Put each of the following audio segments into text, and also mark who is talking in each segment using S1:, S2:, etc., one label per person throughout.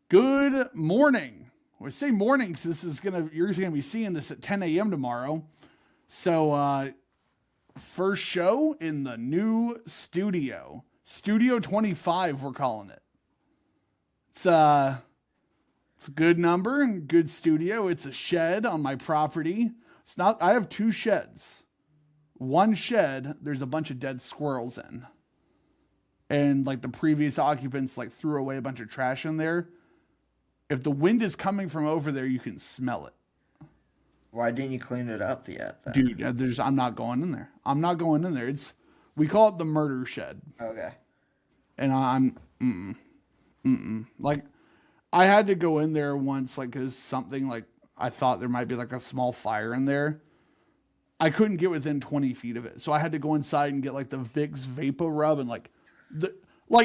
S1: Good morning. I say morning because you're gonna be seeing this at 10 a.m. tomorrow. So first show in the new studio, Studio 25, we're calling it. It's a good number, good studio. It's a shed on my property. It's not. I have two sheds. One shed, there's a bunch of dead squirrels in, and like the previous occupants like threw away a bunch of trash in there. If the wind is coming from over there, you can smell it.
S2: Why didn't you clean it up yet, then?
S1: Dude, I'm not going in there. I'm not going in there. We call it the murder shed.
S2: Okay.
S1: And like, I had to go in there once, like, cause something like, I thought there might be like a small fire in there. I couldn't get within 20 feet of it. So I had to go inside and get like the Vicks Vapor Rub and like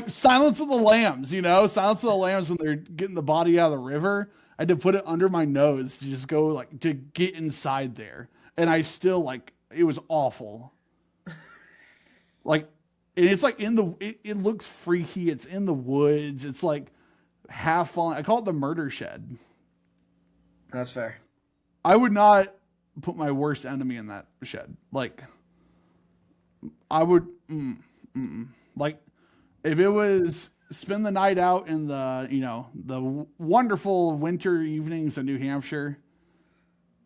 S1: Silence of the Lambs, Silence of the Lambs when they're getting the body out of the river. I had to put it under my nose to just go like to get inside there. And I still it was awful. Like, and it's like it looks freaky. It's in the woods. It's like half falling. I call it the murder shed.
S2: That's fair.
S1: I would not put my worst enemy in that shed. Like, I would, like, if it was spend the night out in the wonderful winter evenings in New Hampshire,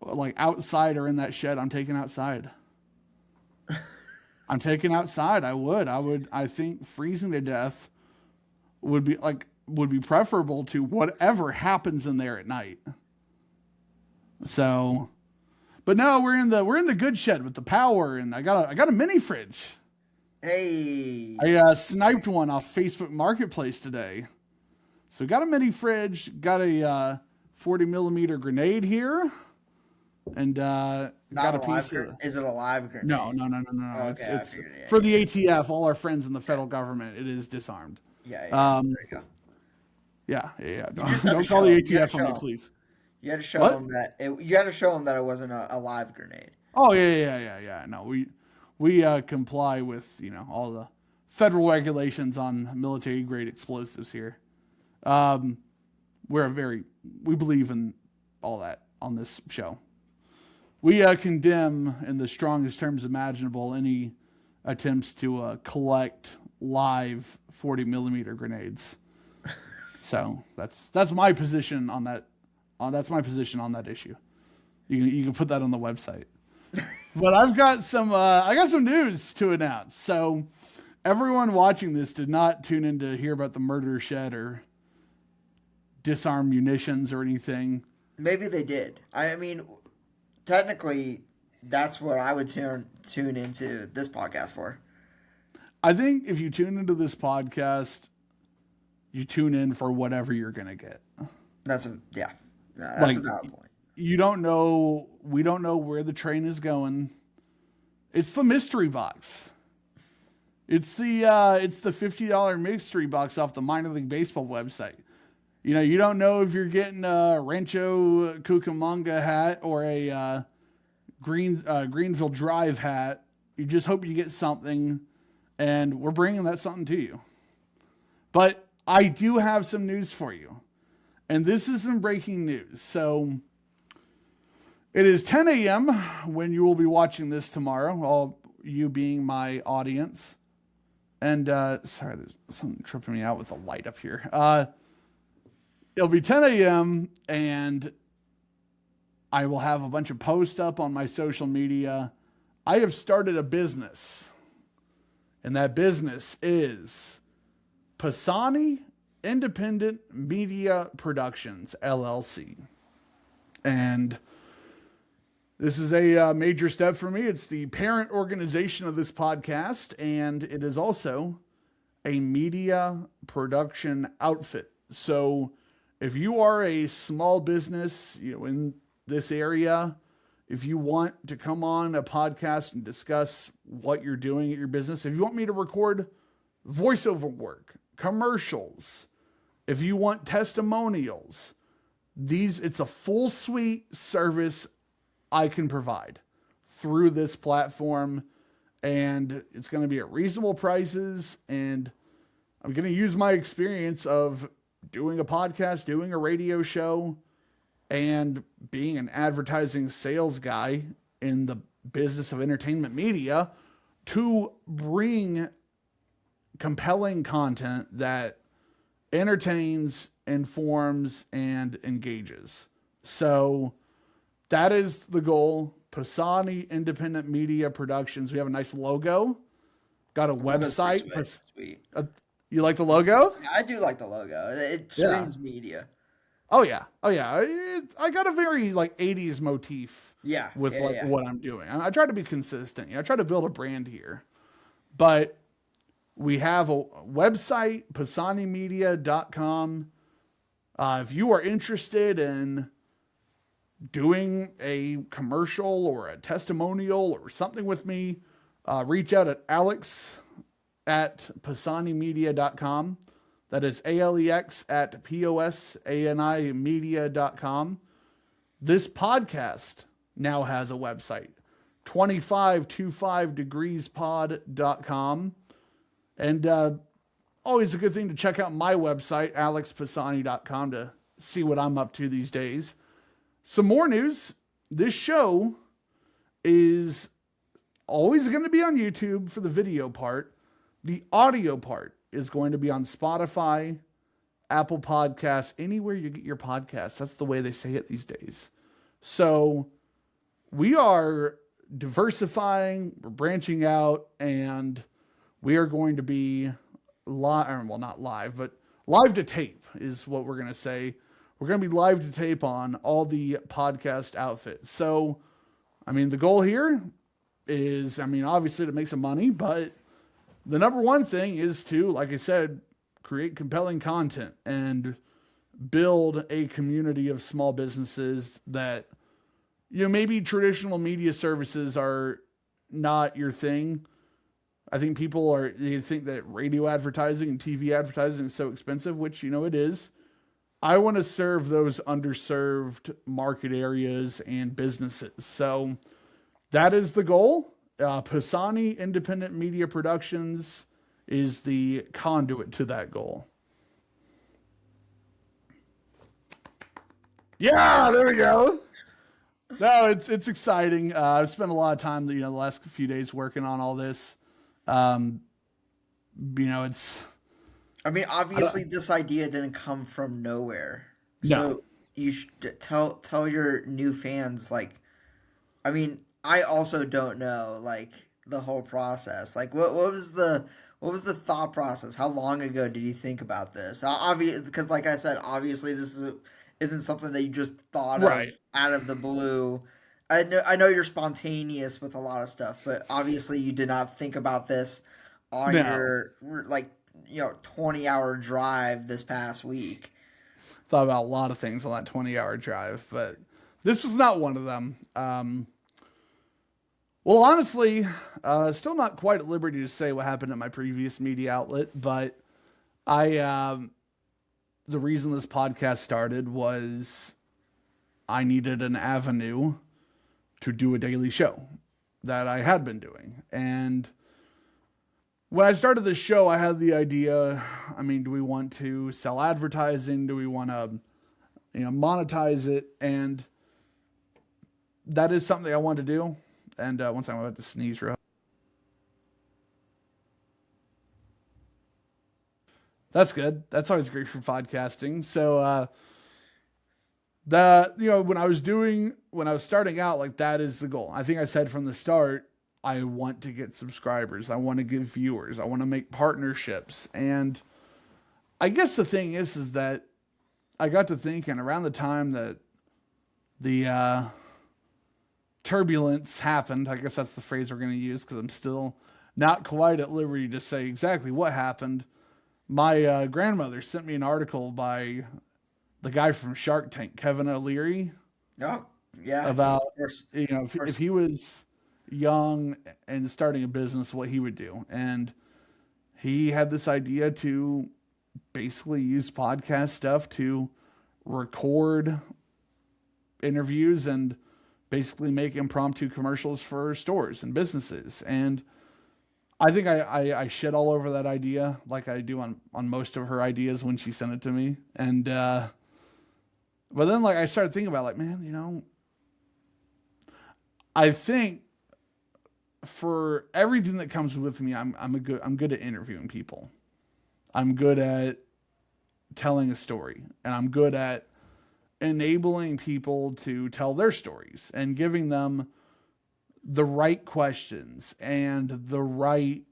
S1: like outside or in that shed, I'm taking outside. I'm taking outside. I think freezing to death would be preferable to whatever happens in there at night. So, but no, we're in the good shed with the power, and I got a mini fridge.
S2: Hey.
S1: I sniped one off Facebook Marketplace today. So got a mini fridge, got a 40 millimeter grenade here, and
S2: Not
S1: got a
S2: live
S1: piece of.
S2: Is it a live grenade?
S1: No.
S2: Okay,
S1: It's for the ATF, all our friends in the federal government. It is disarmed.
S2: Yeah. There you go.
S1: Yeah.
S2: just
S1: Don't
S2: gotta
S1: call the
S2: show 'em. You
S1: ATF
S2: gotta
S1: on me,
S2: show 'em.
S1: please.
S2: You had to show
S1: What?
S2: them that. You had to show them that it wasn't a live grenade.
S1: Oh yeah. No, we comply with all the federal regulations on military grade explosives here. We believe in all that on this show. We condemn in the strongest terms imaginable any attempts to collect live 40 millimeter grenades. So that's my position on that. That's my position on that issue. You can put that on the website. But I've got some news to announce. So everyone watching this did not tune in to hear about the murder shed or disarm munitions or anything.
S2: Maybe they did. I mean, technically, that's what I would tune into this podcast for.
S1: I think if you tune into this podcast, you tune in for whatever you're going to get.
S2: That's a valid point.
S1: We don't know where the train is going. It's the mystery box. It's the $50 mystery box off the minor league baseball website. You don't know if you're getting a Rancho Cucamonga hat or a Greenville Drive hat. You just hope you get something, and we're bringing that something to you. But I do have some news for you, and this is some breaking news. So it is 10 a.m. when you will be watching this tomorrow, all you being my audience. And sorry, there's something tripping me out with the light up here. It'll be 10 a.m. and I will have a bunch of posts up on my social media. I have started a business, and that business is Posani Independent Media Productions, LLC. And this is a major step for me. It's the parent organization of this podcast, and it is also a media production outfit. So if you are a small business, in this area, if you want to come on a podcast and discuss what you're doing at your business, if you want me to record voiceover work, commercials, if you want testimonials, it's a full suite service I can provide through this platform, and it's going to be at reasonable prices, and I'm going to use my experience of doing a podcast, doing a radio show, and being an advertising sales guy in the business of entertainment media to bring compelling content that entertains, informs, and engages. So that is the goal. Posani Independent Media Productions. We have a nice logo. Got a website.
S2: Sweet.
S1: You like the logo?
S2: I do like the logo. It screams media.
S1: Oh yeah. I got a very like 80s motif.
S2: Yeah.
S1: With what I'm doing. I try to be consistent. I try to build a brand here. But we have a website, posanimedia.com. If you are interested in doing a commercial or a testimonial or something with me, reach out at alex@posanimedia.com. That is ALEX@POSANI media.com. This podcast now has a website, 2525degreespod.com. And always a good thing to check out my website, alexposani.com, to see what I'm up to these days. Some more news. This show is always going to be on YouTube for the video part. The audio part is going to be on Spotify, Apple Podcasts, anywhere you get your podcasts. That's the way they say it these days. So we are diversifying, we're branching out, and we are going to be live, well, not live, but live to tape is what we're going to say. We're going to be live to tape on all the podcast outfits. So, I mean, the goal here is, obviously to make some money, but the number one thing is to, like I said, create compelling content and build a community of small businesses that, maybe traditional media services are not your thing. I think they think that radio advertising and TV advertising is so expensive, which, it is. I want to serve those underserved market areas and businesses. So that is the goal. Posani Independent Media Productions is the conduit to that goal. Yeah, there we go. No, it's exciting. I've spent a lot of time, the last few days working on all this. It's.
S2: Obviously, this idea didn't come from nowhere.
S1: No.
S2: So you should tell your new fans, I also don't know, the whole process. What was the thought process? How long ago did you think about this? Because like I said, obviously this isn't something that you just thought of out of the blue. I know you're spontaneous with a lot of stuff, but obviously you did not think about this on your 20-hour drive this past week.
S1: Thought about a lot of things on that 20-hour drive, but this was not one of them. Well, honestly, still not quite at liberty to say what happened at my previous media outlet, but the reason this podcast started was I needed an avenue to do a daily show that I had been doing. And when I started this show, I had the idea, do we want to sell advertising? Do we want to, monetize it? And that is something I want to do. And once I'm about to sneeze real. That's good. That's always great for podcasting. So when I was starting out, that is the goal. I think I said from the start, I want to get subscribers. I want to get viewers. I want to make partnerships. And I guess the thing is that I got to thinking around the time that the turbulence happened. I guess that's the phrase we're going to use because I'm still not quite at liberty to say exactly what happened. My grandmother sent me an article by the guy from Shark Tank, Kevin O'Leary.
S2: Oh, yeah.
S1: About, if he was young and starting a business, what he would do. And he had this idea to basically use podcast stuff to record interviews and basically make impromptu commercials for stores and businesses. And I think I shit all over that idea like I do on most of her ideas when she sent it to me. And but then like I started thinking about like, man, I think for everything that comes with me, I'm good at interviewing people. I'm good at telling a story, and I'm good at enabling people to tell their stories and giving them the right questions and the right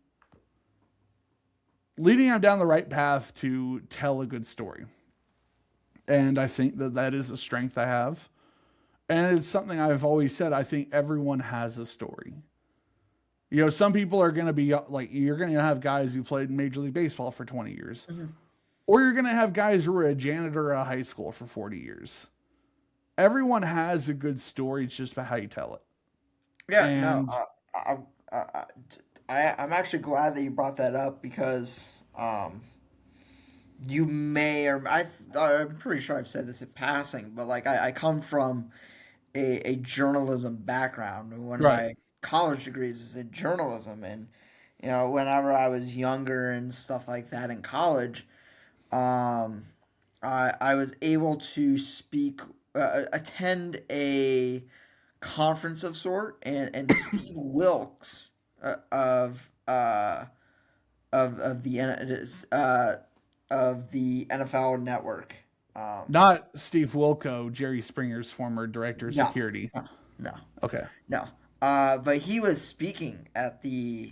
S1: leading them down the right path to tell a good story. And I think that is a strength I have. And it's something I've always said. I think everyone has a story. Some people are going to be like, you're going to have guys who played Major League Baseball for 20 years. Mm-hmm. Or you're going to have guys who were a janitor at a high school for 40 years. Everyone has a good story. It's just about how you tell it.
S2: Yeah, and I'm actually glad that you brought that up because you may, or I'm pretty sure I've said this in passing, but like I come from a journalism background. One of my college degrees is in journalism, and whenever I was younger and stuff like that in college, I was able to attend a conference of sort, and Steve Wilkes of the NFL Network.
S1: Not Steve Wilco, Jerry Springer's former director of security.
S2: No.
S1: Okay.
S2: No. But he was speaking at the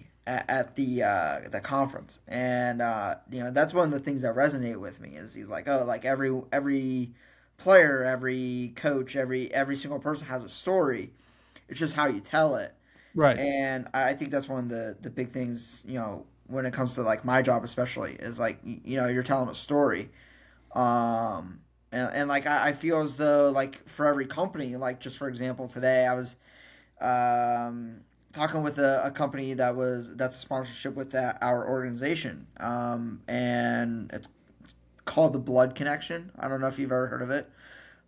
S2: conference, and that's one of the things that resonate with me is he's like, oh, like every player, every coach, every single person has a story. It's just how you tell it.
S1: Right.
S2: And I think that's one of the big things, when it comes to like my job especially, is like, you're telling a story. And like I feel as though like for every company, like just for example, today I was talking with a company that's a sponsorship with our organization. And it's called the Blood Connection. I don't know if you've ever heard of it,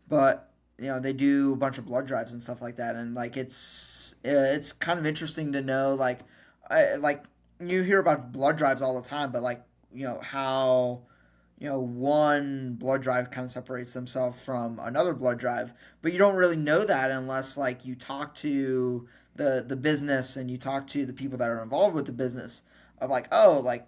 S2: but they do a bunch of blood drives and stuff like that, and like it's kind of interesting to know like you hear about blood drives all the time, but like how one blood drive kind of separates themselves from another blood drive, but you don't really know that unless like you talk to the business and you talk to the people that are involved with the business of like, oh, like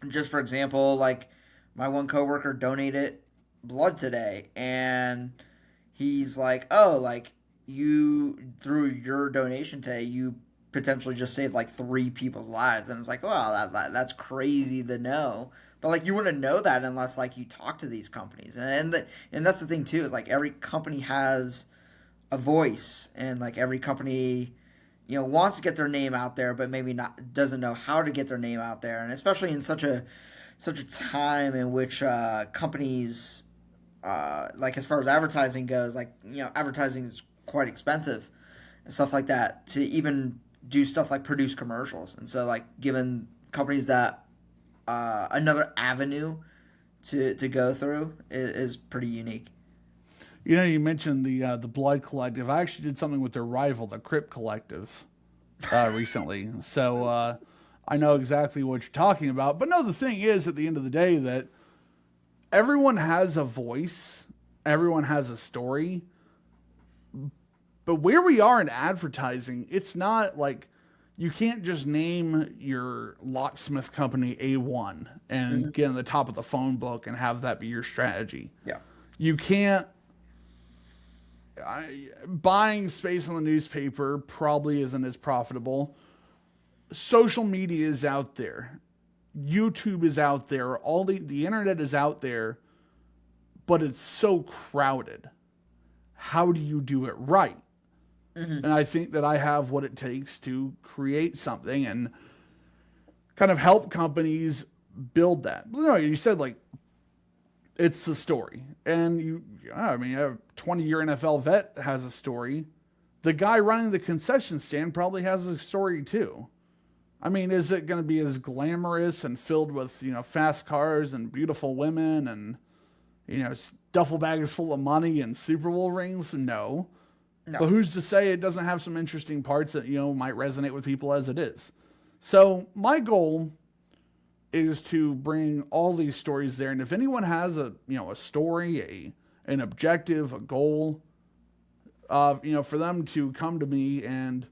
S2: just for example, like my one coworker donated blood today, and he's like, oh, like you through your donation today you potentially just saved like 3 people's lives, and it's like, wow, that's crazy to know, but like you wouldn't know that unless like you talk to these companies, and that's the thing too, is like every company has a voice, and like every company wants to get their name out there, but maybe doesn't know how to get their name out there, and especially in such a time in which companies like as far as advertising goes, like advertising is quite expensive and stuff like that, to even do stuff like produce commercials, and so like giving companies that another avenue to go through is pretty unique.
S1: You mentioned the Blood Collective. I actually did something with their rival, the Crip Collective, recently. So I know exactly what you're talking about. But no, the thing is, at the end of the day, that everyone has a voice, everyone has a story. But where we are in advertising, it's not like you can't just name your locksmith company A1 and get on the top of the phone book and have that be your strategy.
S2: Yeah.
S1: You can't. Buying space on the newspaper probably isn't as profitable. Social media is out there. YouTube is out there. All the internet is out there, but it's so crowded. How do you do it right? Mm-hmm. And I think that I have what it takes to create something and kind of help companies build that. You said like it's the story, and a 20-year NFL vet has a story. The guy running the concession stand probably has a story too. I mean, is it going to be as glamorous and filled with fast cars and beautiful women and duffel bags full of money and Super Bowl rings? No. But who's to say it doesn't have some interesting parts that might resonate with people as it is? So my goal is to bring all these stories there. And if anyone has a story, an objective, a goal, for them to come to me and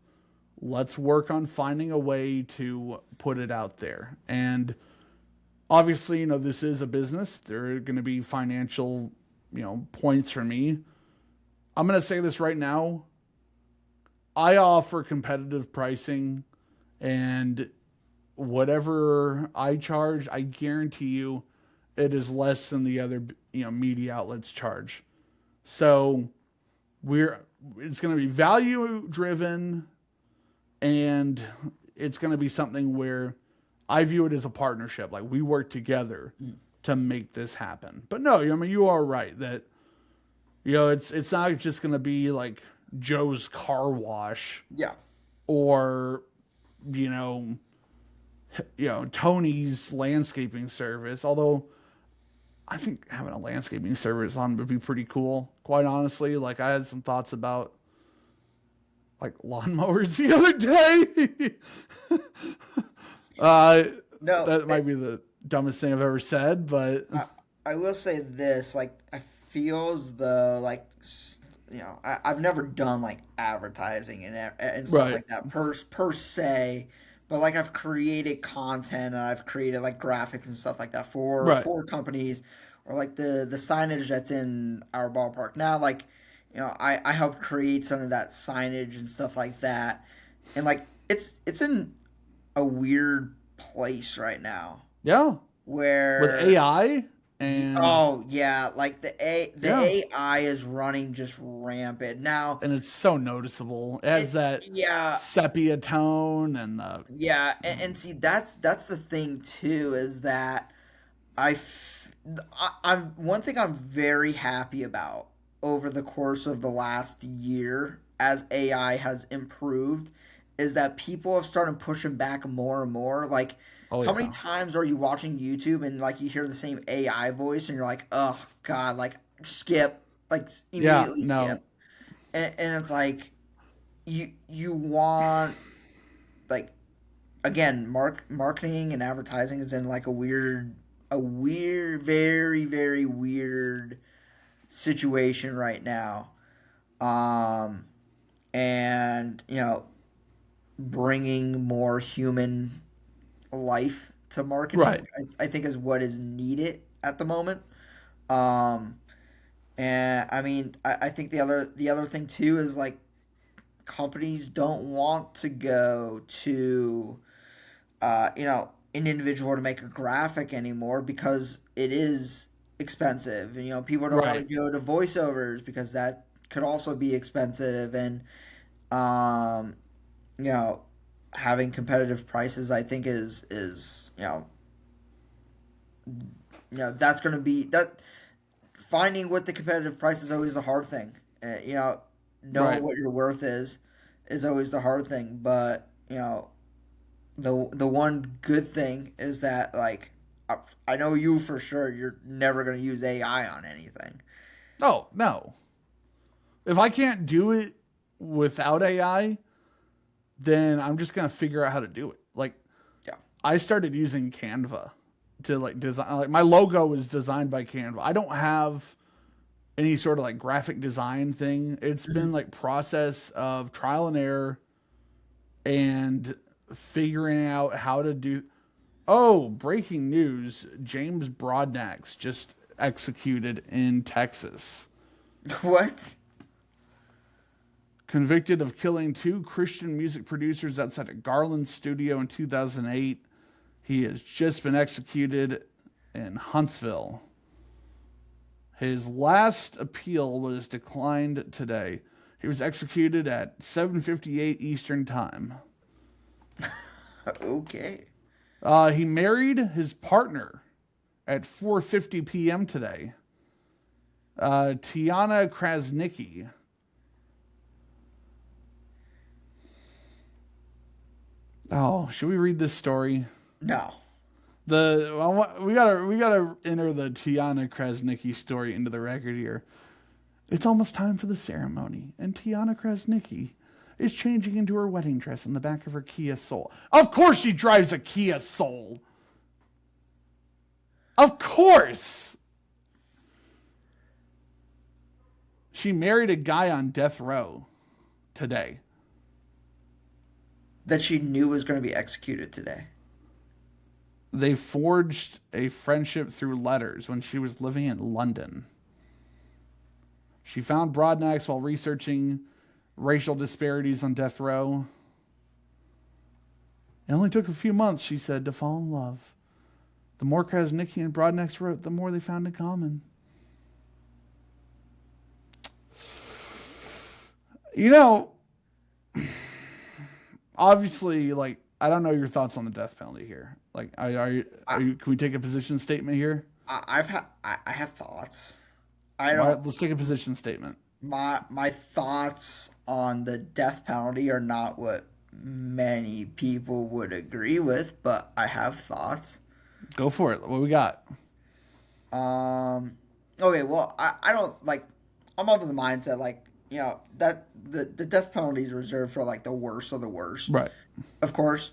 S1: let's work on finding a way to put it out there. And obviously, this is a business. There are going to be financial, points for me. I'm going to say this right now. I offer competitive pricing, and whatever I charge, I guarantee you it is less than the other, media outlets charge. So it's going to be value driven, and it's going to be something where I view it as a partnership. Like, we work together to make this happen. But no, you are right that, it's not just going to be like Joe's Car Wash.
S2: Yeah.
S1: Or, Tony's landscaping service. Although I think having a landscaping service on would be pretty cool. Quite honestly, like, I had some thoughts about like lawnmowers the other day.
S2: No,
S1: that might be the dumbest thing I've ever said, but
S2: I will say this, like, I feel as though, like, I've never done like advertising and stuff
S1: Right.
S2: like that per se, but like I've created content and I've created like graphics and stuff like that
S1: Right.
S2: for companies, or like the signage that's in our ballpark now. Like, I helped create some of that signage and stuff like that, and like it's in a weird place right now
S1: Yeah.
S2: where
S1: With AI and
S2: oh yeah, like the
S1: yeah.
S2: AI is running just rampant now.
S1: And it's so noticeable. It has that
S2: Yeah,
S1: sepia tone and
S2: yeah, and see that's the thing too, is that I'm one thing I'm very happy about over the course of the last year as AI has improved is that people have started pushing back more and more. Like,
S1: oh
S2: how many
S1: yeah.
S2: times are you watching YouTube and like you hear the same AI voice and you're like, oh God, like skip, like
S1: Yeah,
S2: immediately
S1: no.
S2: skip, and it's like you want, like, again, marketing and advertising is in like a weird, very very weird situation right now. Um, and bringing more human life to
S1: Right.
S2: marketing, I think is what is needed at the moment. Um, and I mean, I think the other thing too is like companies don't want to go to an individual to make a graphic anymore because it is expensive. And, people don't want
S1: Right.
S2: to go to voiceovers because that could also be expensive. And um, you know, having competitive prices, I think is that's going to be that. Finding what the competitive price is always the hard thing. Knowing
S1: Right.
S2: what your worth is always the hard thing. But the one good thing is that, like, I know you for sure. You're never going to use AI on anything.
S1: Oh, no. If I can't do it without AI, then I'm just gonna figure out how to do it. Like,
S2: Yeah.
S1: I started using Canva to like design. Like, my logo was designed by Canva. I don't have any sort of like graphic design thing. It's been like process of trial and error and figuring out how to do. Oh, breaking news! James Broadnax just executed in Texas.
S2: What?
S1: Convicted of killing two Christian music producers outside a Garland studio in 2008. He has just been executed in Huntsville. His last appeal was declined today. He was executed at 7:58 Eastern Time.
S2: Okay.
S1: He married his partner at 4:50 p.m. today. Tiana Krasnicki. Oh, should we read this story?
S2: No.
S1: We gotta enter the Tiana Krasnicki story into the record here. It's almost time for the ceremony, and Tiana Krasnicki is changing into her wedding dress in the back of her Kia Soul. Of course she drives a Kia Soul. Of course. She married a guy on death row today.
S2: That she knew was going to be executed today.
S1: They forged a friendship through letters when she was living in London. She found Broadnax while researching racial disparities on death row. It only took a few months, she said, to fall in love. The more Krasnicki and Broadnax wrote, the more they found in common. You know, obviously, like, I don't know your thoughts on the death penalty here. Like, can we take a position statement here?
S2: I have thoughts.
S1: Let's take a position statement.
S2: My thoughts on the death penalty are not what many people would agree with, but I have thoughts.
S1: Go for it. What we got?
S2: Okay, well, I don't, like, I'm of the mindset, like, you know, that the death penalty is reserved for, like, the worst of the worst.
S1: Right.
S2: Of course.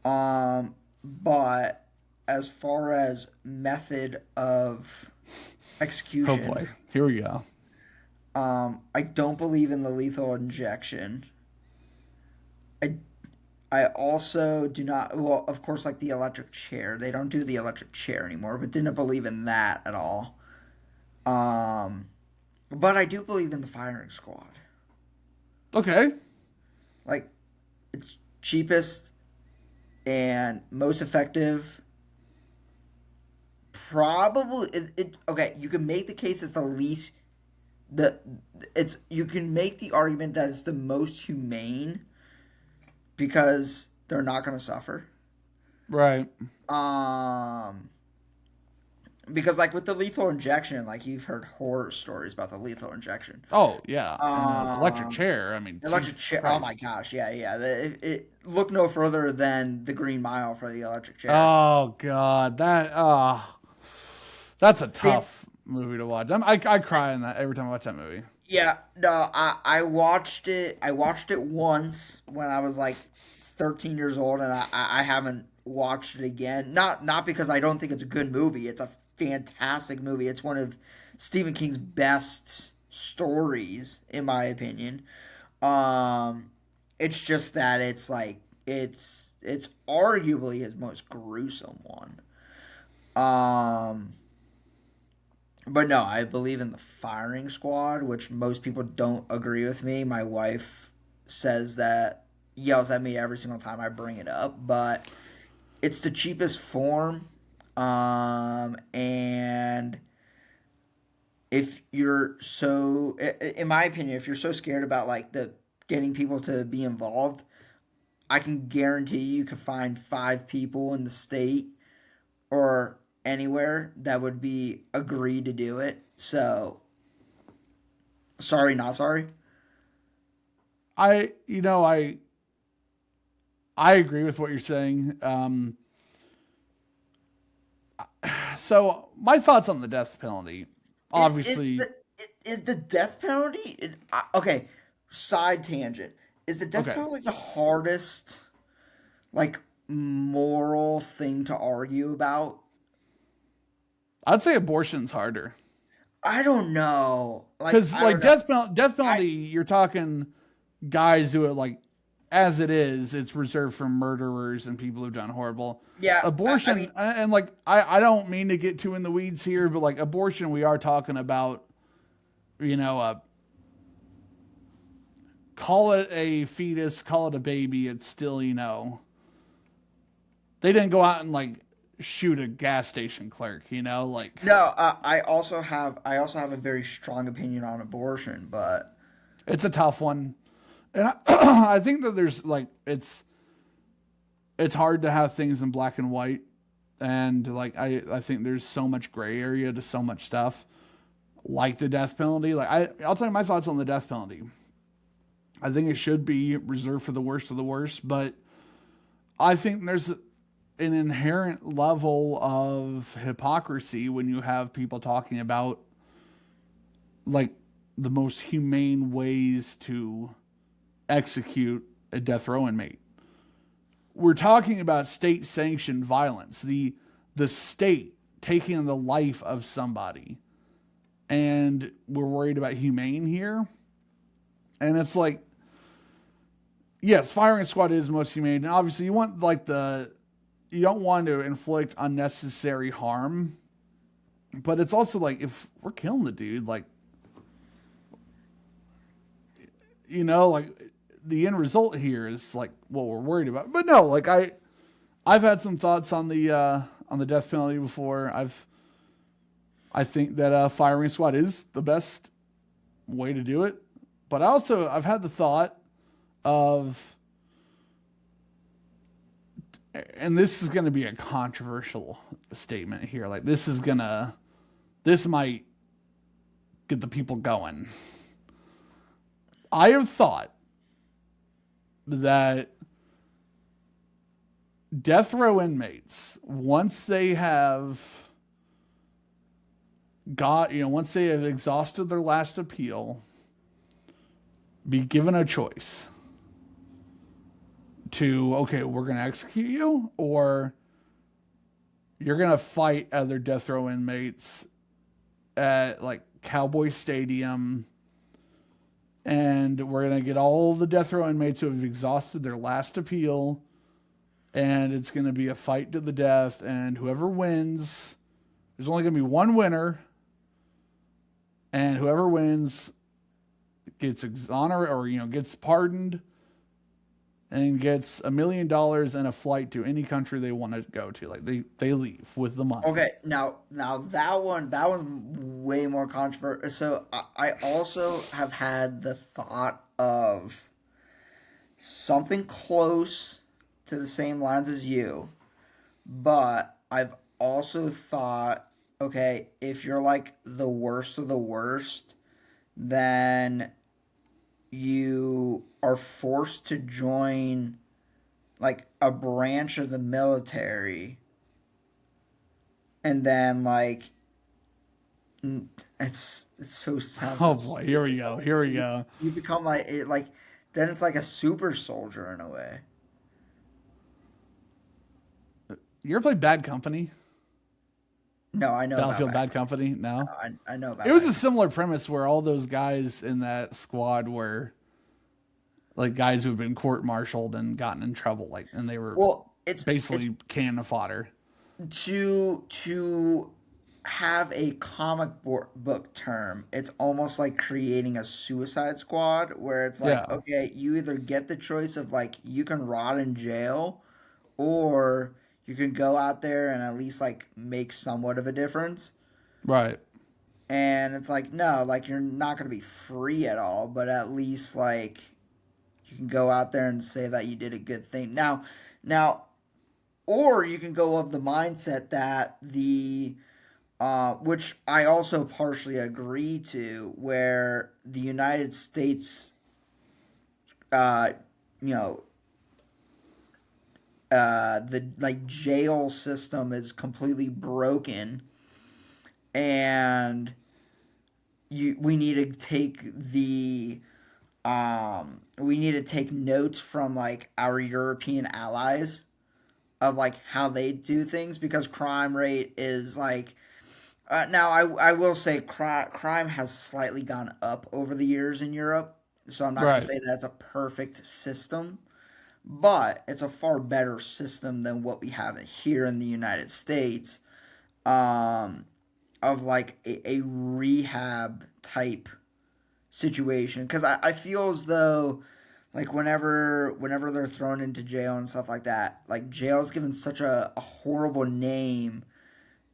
S2: But as far as method of execution.
S1: Oh boy. Here we go.
S2: I don't believe in the lethal injection. I also do not, well, of course, like the electric chair. They don't do the electric chair anymore, but didn't believe in that at all. But I do believe in the firing squad.
S1: Okay.
S2: Like, it's cheapest and most effective. Probably, okay, you can make the case it's the least, you can make the argument that it's the most humane because they're not going to suffer.
S1: Right.
S2: Because, like, with the lethal injection, like, you've heard horror stories about the lethal injection.
S1: Oh, yeah. And electric chair. I mean,
S2: electric chair. Oh, my gosh. Yeah, yeah. Look no further than the Green Mile for the electric chair.
S1: Oh, God. That's a tough movie to watch. I cry in that every time I watch that movie.
S2: Yeah. No, I watched it. I watched it once when I was, like, 13 years old, and I haven't watched it again. Not because I don't think it's a good movie. It's a fantastic movie. It's one of Stephen King's best stories, in my opinion. It's just that it's like it's arguably his most gruesome one. But no, I believe in the firing squad, which most people don't agree with me. My wife yells at me every single time I bring it up, but it's the cheapest form. And if you're so, in my opinion, if you're so scared about, like, getting people to be involved, I can guarantee you could find 5 people in the state or anywhere that would be agree to do it. So, sorry, not sorry.
S1: I agree with what you're saying. So my thoughts on the death penalty, obviously,
S2: is the death penalty okay? Side tangent. Is the death penalty the hardest, like, moral thing to argue about?
S1: I'd say abortion's harder.
S2: I don't know,
S1: because like death penalty, you're talking guys who are, like, as it is, it's reserved for murderers and people who've done horrible.
S2: Yeah,
S1: abortion, and like I don't mean to get too in the weeds here, but like abortion, we are talking about, call it a fetus, call it a baby. It's still, they didn't go out and, like, shoot a gas station clerk, like.
S2: No, I also have a very strong opinion on abortion, but
S1: it's a tough one. And I think that there's, like, it's hard to have things in black and white. And, like, I think there's so much gray area to so much stuff, like the death penalty. Like, I'll tell you my thoughts on the death penalty. I think it should be reserved for the worst of the worst, but I think there's an inherent level of hypocrisy when you have people talking about, like, the most humane ways to execute a death row inmate. We're talking about state sanctioned violence, the state taking the life of somebody. And we're worried about humane here. And it's like, yes, firing squad is most humane. And obviously you want you don't want to inflict unnecessary harm. But it's also like, if we're killing the dude, like, like the end result here is like what we're worried about. But no, like I've had some thoughts on the death penalty before. I think that firing squad is the best way to do it. But I've had the thought of, and this is going to be a controversial statement here. Like this might get the people going. I have thought that death row inmates, once they have exhausted their last appeal, be given a choice to, okay, we're going to execute you, or you're going to fight other death row inmates at like Cowboy Stadium, and we're going to get all the death row inmates who have exhausted their last appeal, and it's going to be a fight to the death, and whoever wins, there's only going to be one winner, and whoever wins gets exonerated or gets pardoned and gets $1 million and a flight to any country they want to go to. Like they leave with the money.
S2: Okay, now that one's way more controversial. So I also have had the thought of something close to the same lines as you, but I've also thought, okay, if you're like the worst of the worst, then you are forced to join like a branch of the military, and then like it's so sounds.
S1: Oh boy, here we go.
S2: You become like then it's like a super soldier in a way.
S1: You ever played Bad Company?
S2: No, I know
S1: Battlefield
S2: about
S1: Bad Company? No?
S2: I know about
S1: it. Was
S2: Bad
S1: a similar premise where all those guys in that squad were like guys who have been court-martialed and gotten in trouble, like, and they were
S2: it's
S1: basically can of fodder.
S2: To have a comic book term, it's almost like creating a Suicide Squad, where it's like, okay, you either get the choice of like you can rot in jail, or you can go out there and at least like make somewhat of a difference.
S1: Right.
S2: And it's like, no, like you're not going to be free at all, but at least like you can go out there and say that you did a good thing. Now, or you can go of the mindset that which I also partially agree to, where the United States, the like jail system is completely broken, and we need to take notes from like our European allies of like how they do things, because crime rate is like now I will say crime has slightly gone up over the years in Europe, so I'm not going to say that's a perfect system, but it's a far better system than what we have here in the United States, of like a rehab type situation. Because I feel as though like whenever they're thrown into jail and stuff like that, like jail's given such a horrible name,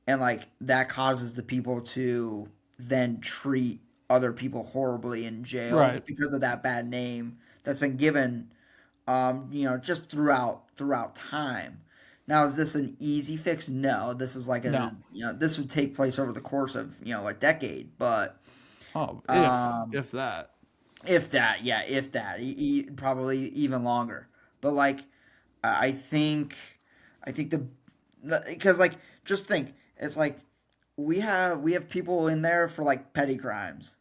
S2: and like that causes the people to then treat other people horribly in jail because of that bad name that's been given, just throughout time. Now, is this an easy fix? No, this is like this would take place over the course of a decade, but
S1: if that.
S2: If that, probably even longer. But like, I think because like, just think, it's like we have people in there for like petty crimes,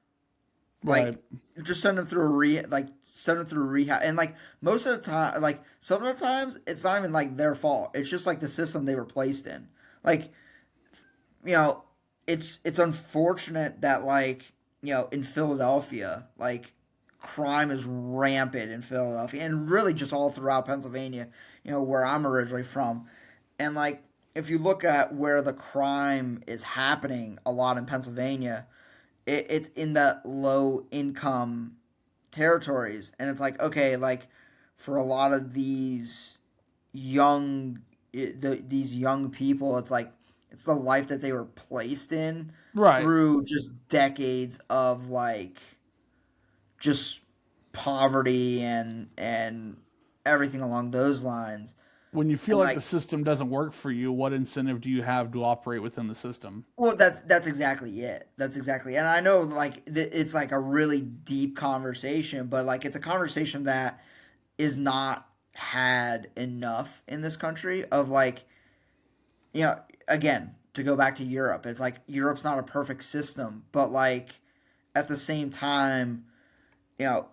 S1: Right.
S2: Like, just send them through send them through rehab, and like most of the time, like some of the times, it's not even like their fault. It's just like the system they were placed in. Like, you know, it's unfortunate that like in Philadelphia, like crime is rampant in Philadelphia, and really just all throughout Pennsylvania. Where I'm originally from, and like if you look at where the crime is happening a lot in Pennsylvania, it's in the low income territories, and it's like, okay, like for a lot of these young people, it's like it's the life that they were placed in
S1: Right.
S2: through just decades of like just poverty and everything along those lines.
S1: When you feel
S2: And
S1: like the
S2: like,
S1: system doesn't work for you, what incentive do you have to operate within the system?
S2: well, that's exactly it. That's exactly, and I know like it's like a really deep conversation, but like it's a conversation that is not had enough in this country. Of like, again, to go back to Europe, it's like Europe's not a perfect system, but like at the same time, you know,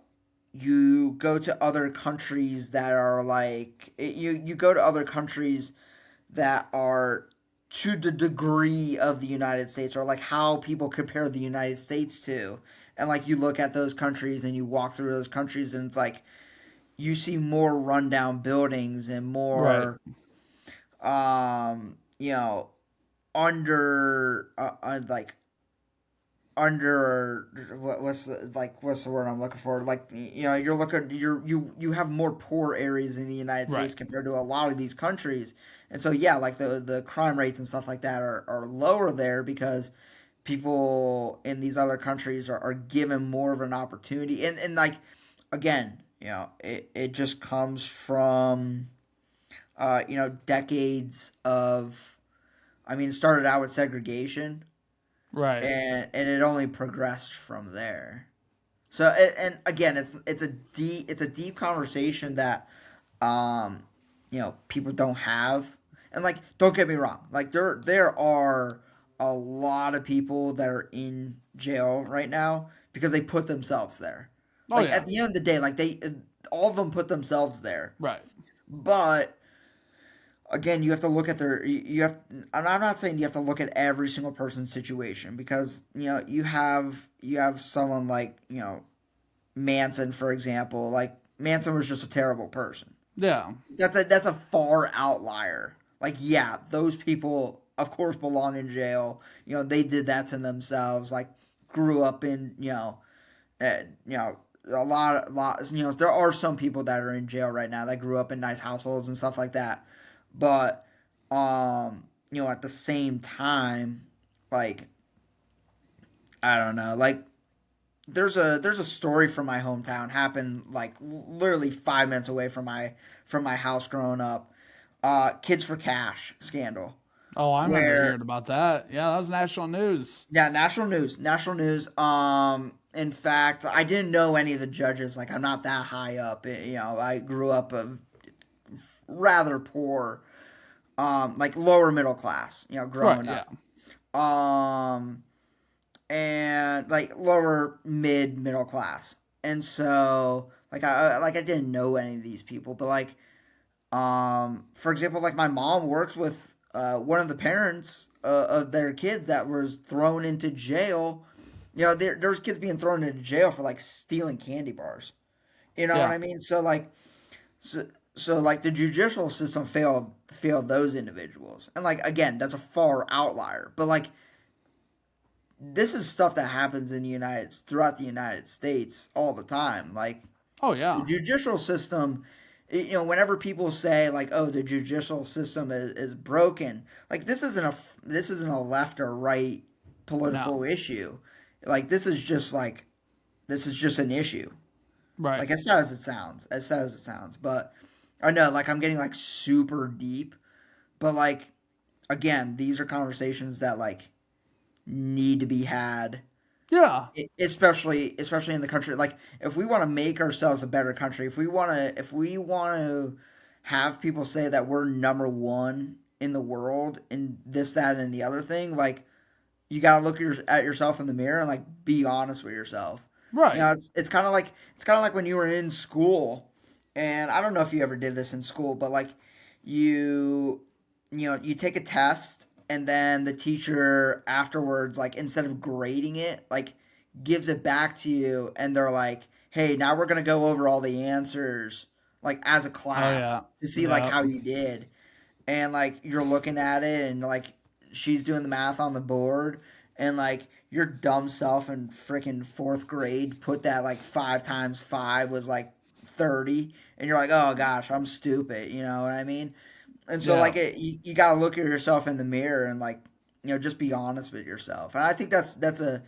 S2: you go to other countries that are like you go to other countries that are to the degree of the United States, or like how people compare the United States to. And like you look at those countries and you walk through those countries, and it's like you see more rundown buildings and
S1: Right.
S2: more you know under like under what's the word I'm looking for, like you're looking you have more poor areas in the United
S1: Right.
S2: States compared to a lot of these countries. And so yeah, like the crime rates and stuff like that are lower there because people in these other countries are given more of an opportunity. And like again, it just comes from decades of, I mean, it started out with segregation,
S1: Right.
S2: and it only progressed from there. So and again, it's a deep conversation that people don't have. And like, don't get me wrong, like there are a lot of people that are in jail right now because they put themselves there.
S1: Oh
S2: Like
S1: yeah.
S2: at the end of the day, like they all of them put themselves there.
S1: Right.
S2: But again, you have to look at you have, and I'm not saying you have to look at every single person's situation, because you have someone like Manson, for example. Like, Manson was just a terrible person.
S1: Yeah.
S2: That's a far outlier. Like, yeah, those people of course belong in jail. They did that to themselves. Like, grew up in a lot. There are some people that are in jail right now that grew up in nice households and stuff like that. But at the same time, like, I don't know, like there's a story from my hometown, happened like literally 5 minutes away from my house growing up. Kids for Cash scandal,
S1: Oh, I remember
S2: where
S1: hearing about that. Yeah, that was national news.
S2: yeah, national news. In fact, I didn't know any of the judges. Like, I'm not that high up. I grew up a rather poor, like lower middle class,
S1: Right.
S2: growing
S1: Yeah.
S2: up. Um, and like lower middle class. And so like I didn't know any of these people, but like for example, like my mom works with one of the parents of their kids that was thrown into jail. There's kids being thrown into jail for like stealing candy bars. You know what
S1: Yeah.
S2: I mean? So like so like the judicial system failed those individuals. And like again, that's a far outlier. But like this is stuff that happens throughout the United States all the time. Like,
S1: Oh
S2: the
S1: yeah.
S2: judicial system, whenever people say like, "Oh, the judicial system is broken," like this isn't a left or right
S1: No.
S2: political issue. Like, this is just an issue.
S1: Right.
S2: Like, as sad as it sounds, but I know, like, I'm getting like super deep, but like again, these are conversations that like need to be had,
S1: Yeah.
S2: especially in the country. Like, if we want to make ourselves a better country, if we want to have people say that we're number one in the world in this, that, and the other thing, like, you gotta look at yourself in the mirror and like be honest with yourself. You
S1: Right.
S2: know, it's kind of like when you were in school, and I don't know if you ever did this in school, but like you you take a test, and then the teacher afterwards, like instead of grading it, like gives it back to you, and they're like, "Hey, now we're gonna go over all the answers, like as a
S1: Oh
S2: class,
S1: yeah.
S2: to see like
S1: Yeah.
S2: how you did." And like you're looking at it, and like she's doing the math on the board, and like your dumb self in freaking fourth grade put that like 5 times 5 was like 30, and you're like, oh gosh, I'm stupid, you know what I mean? And so
S1: Yeah.
S2: like you gotta look at yourself in the mirror, and like just be honest with yourself. And I think that's a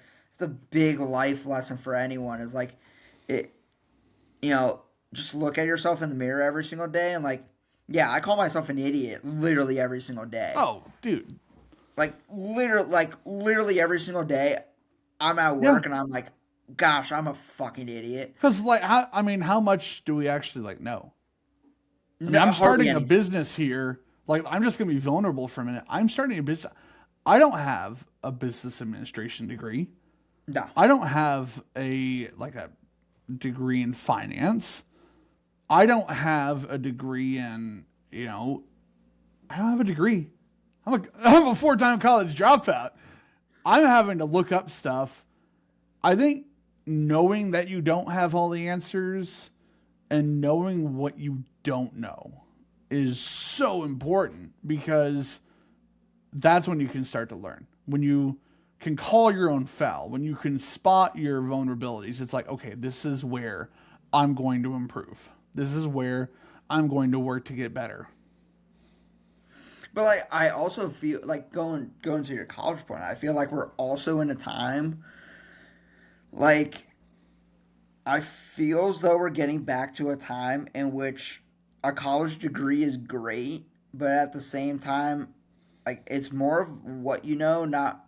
S2: big life lesson for anyone, is like it you know, just look at yourself in the mirror every single day, and like, yeah, I call myself an idiot literally every single day.
S1: Oh, dude.
S2: Like literally every single day, I'm at
S1: Yeah.
S2: work and I'm like, gosh, I'm a fucking idiot.
S1: Because like, how much do we actually like know? I mean,
S2: No,
S1: I'm
S2: hardly
S1: starting a
S2: anything.
S1: business here. Like, I'm just gonna be vulnerable for a minute. I'm starting a business. I don't have a business administration degree.
S2: No,
S1: I don't have a degree in finance. I don't have a degree in, I don't have a degree. I'm a 4-time college dropout. I'm having to look up stuff. I think knowing that you don't have all the answers and knowing what you don't know is so important, because that's when you can start to learn. When you can call your own foul, when you can spot your vulnerabilities, it's like, okay, this is where I'm going to improve. This is where I'm going to work to get better.
S2: but like I also feel like going to your college point. I feel like we're also in a time like I feel as though we're getting back to a time in which a college degree is great, but at the same time, like it's more of what you know, not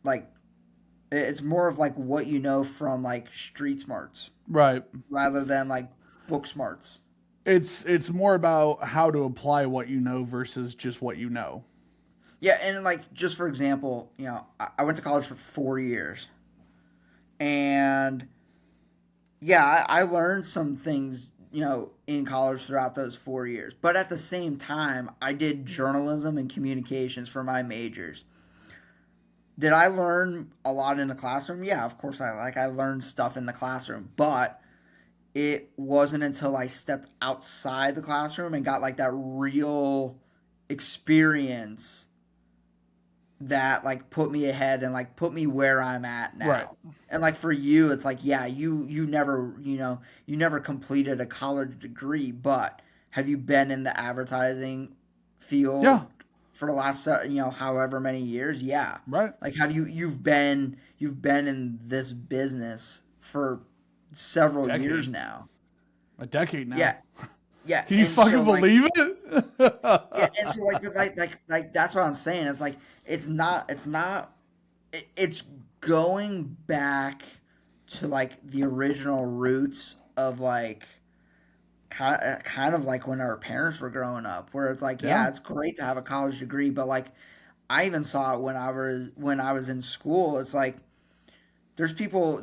S2: like it's more of like what you know from like street smarts
S1: Right.
S2: rather than like book smarts.
S1: It's more about how to apply what you know versus just what you know.
S2: Yeah, and like just for example, I went to college for 4 years, and yeah, I learned some things, in college throughout those 4 years. But at the same time, I did journalism and communications for my majors. Did I learn a lot in the classroom? Yeah, of course I learned stuff in the classroom, but it wasn't until I stepped outside the classroom and got like that real experience that like put me ahead and like put me where I'm at
S1: Right.
S2: now. And like for you, it's like, yeah, you never, you never completed a college degree, but have you been in the advertising
S1: Yeah.
S2: field for the last however many years? Yeah.
S1: Right.
S2: Like have you've been in this business for several years
S1: Decade.
S2: now.
S1: A decade now.
S2: Yeah. Yeah,
S1: Can you
S2: and so
S1: fucking
S2: like
S1: believe it?
S2: yeah, and so like that's what I'm saying. It's like it's going back to like the original roots of like kind of like when our parents were growing up, where it's like,
S1: Yeah.
S2: yeah, it's great to have a college degree, but like I even saw it when I was in school. It's like there's people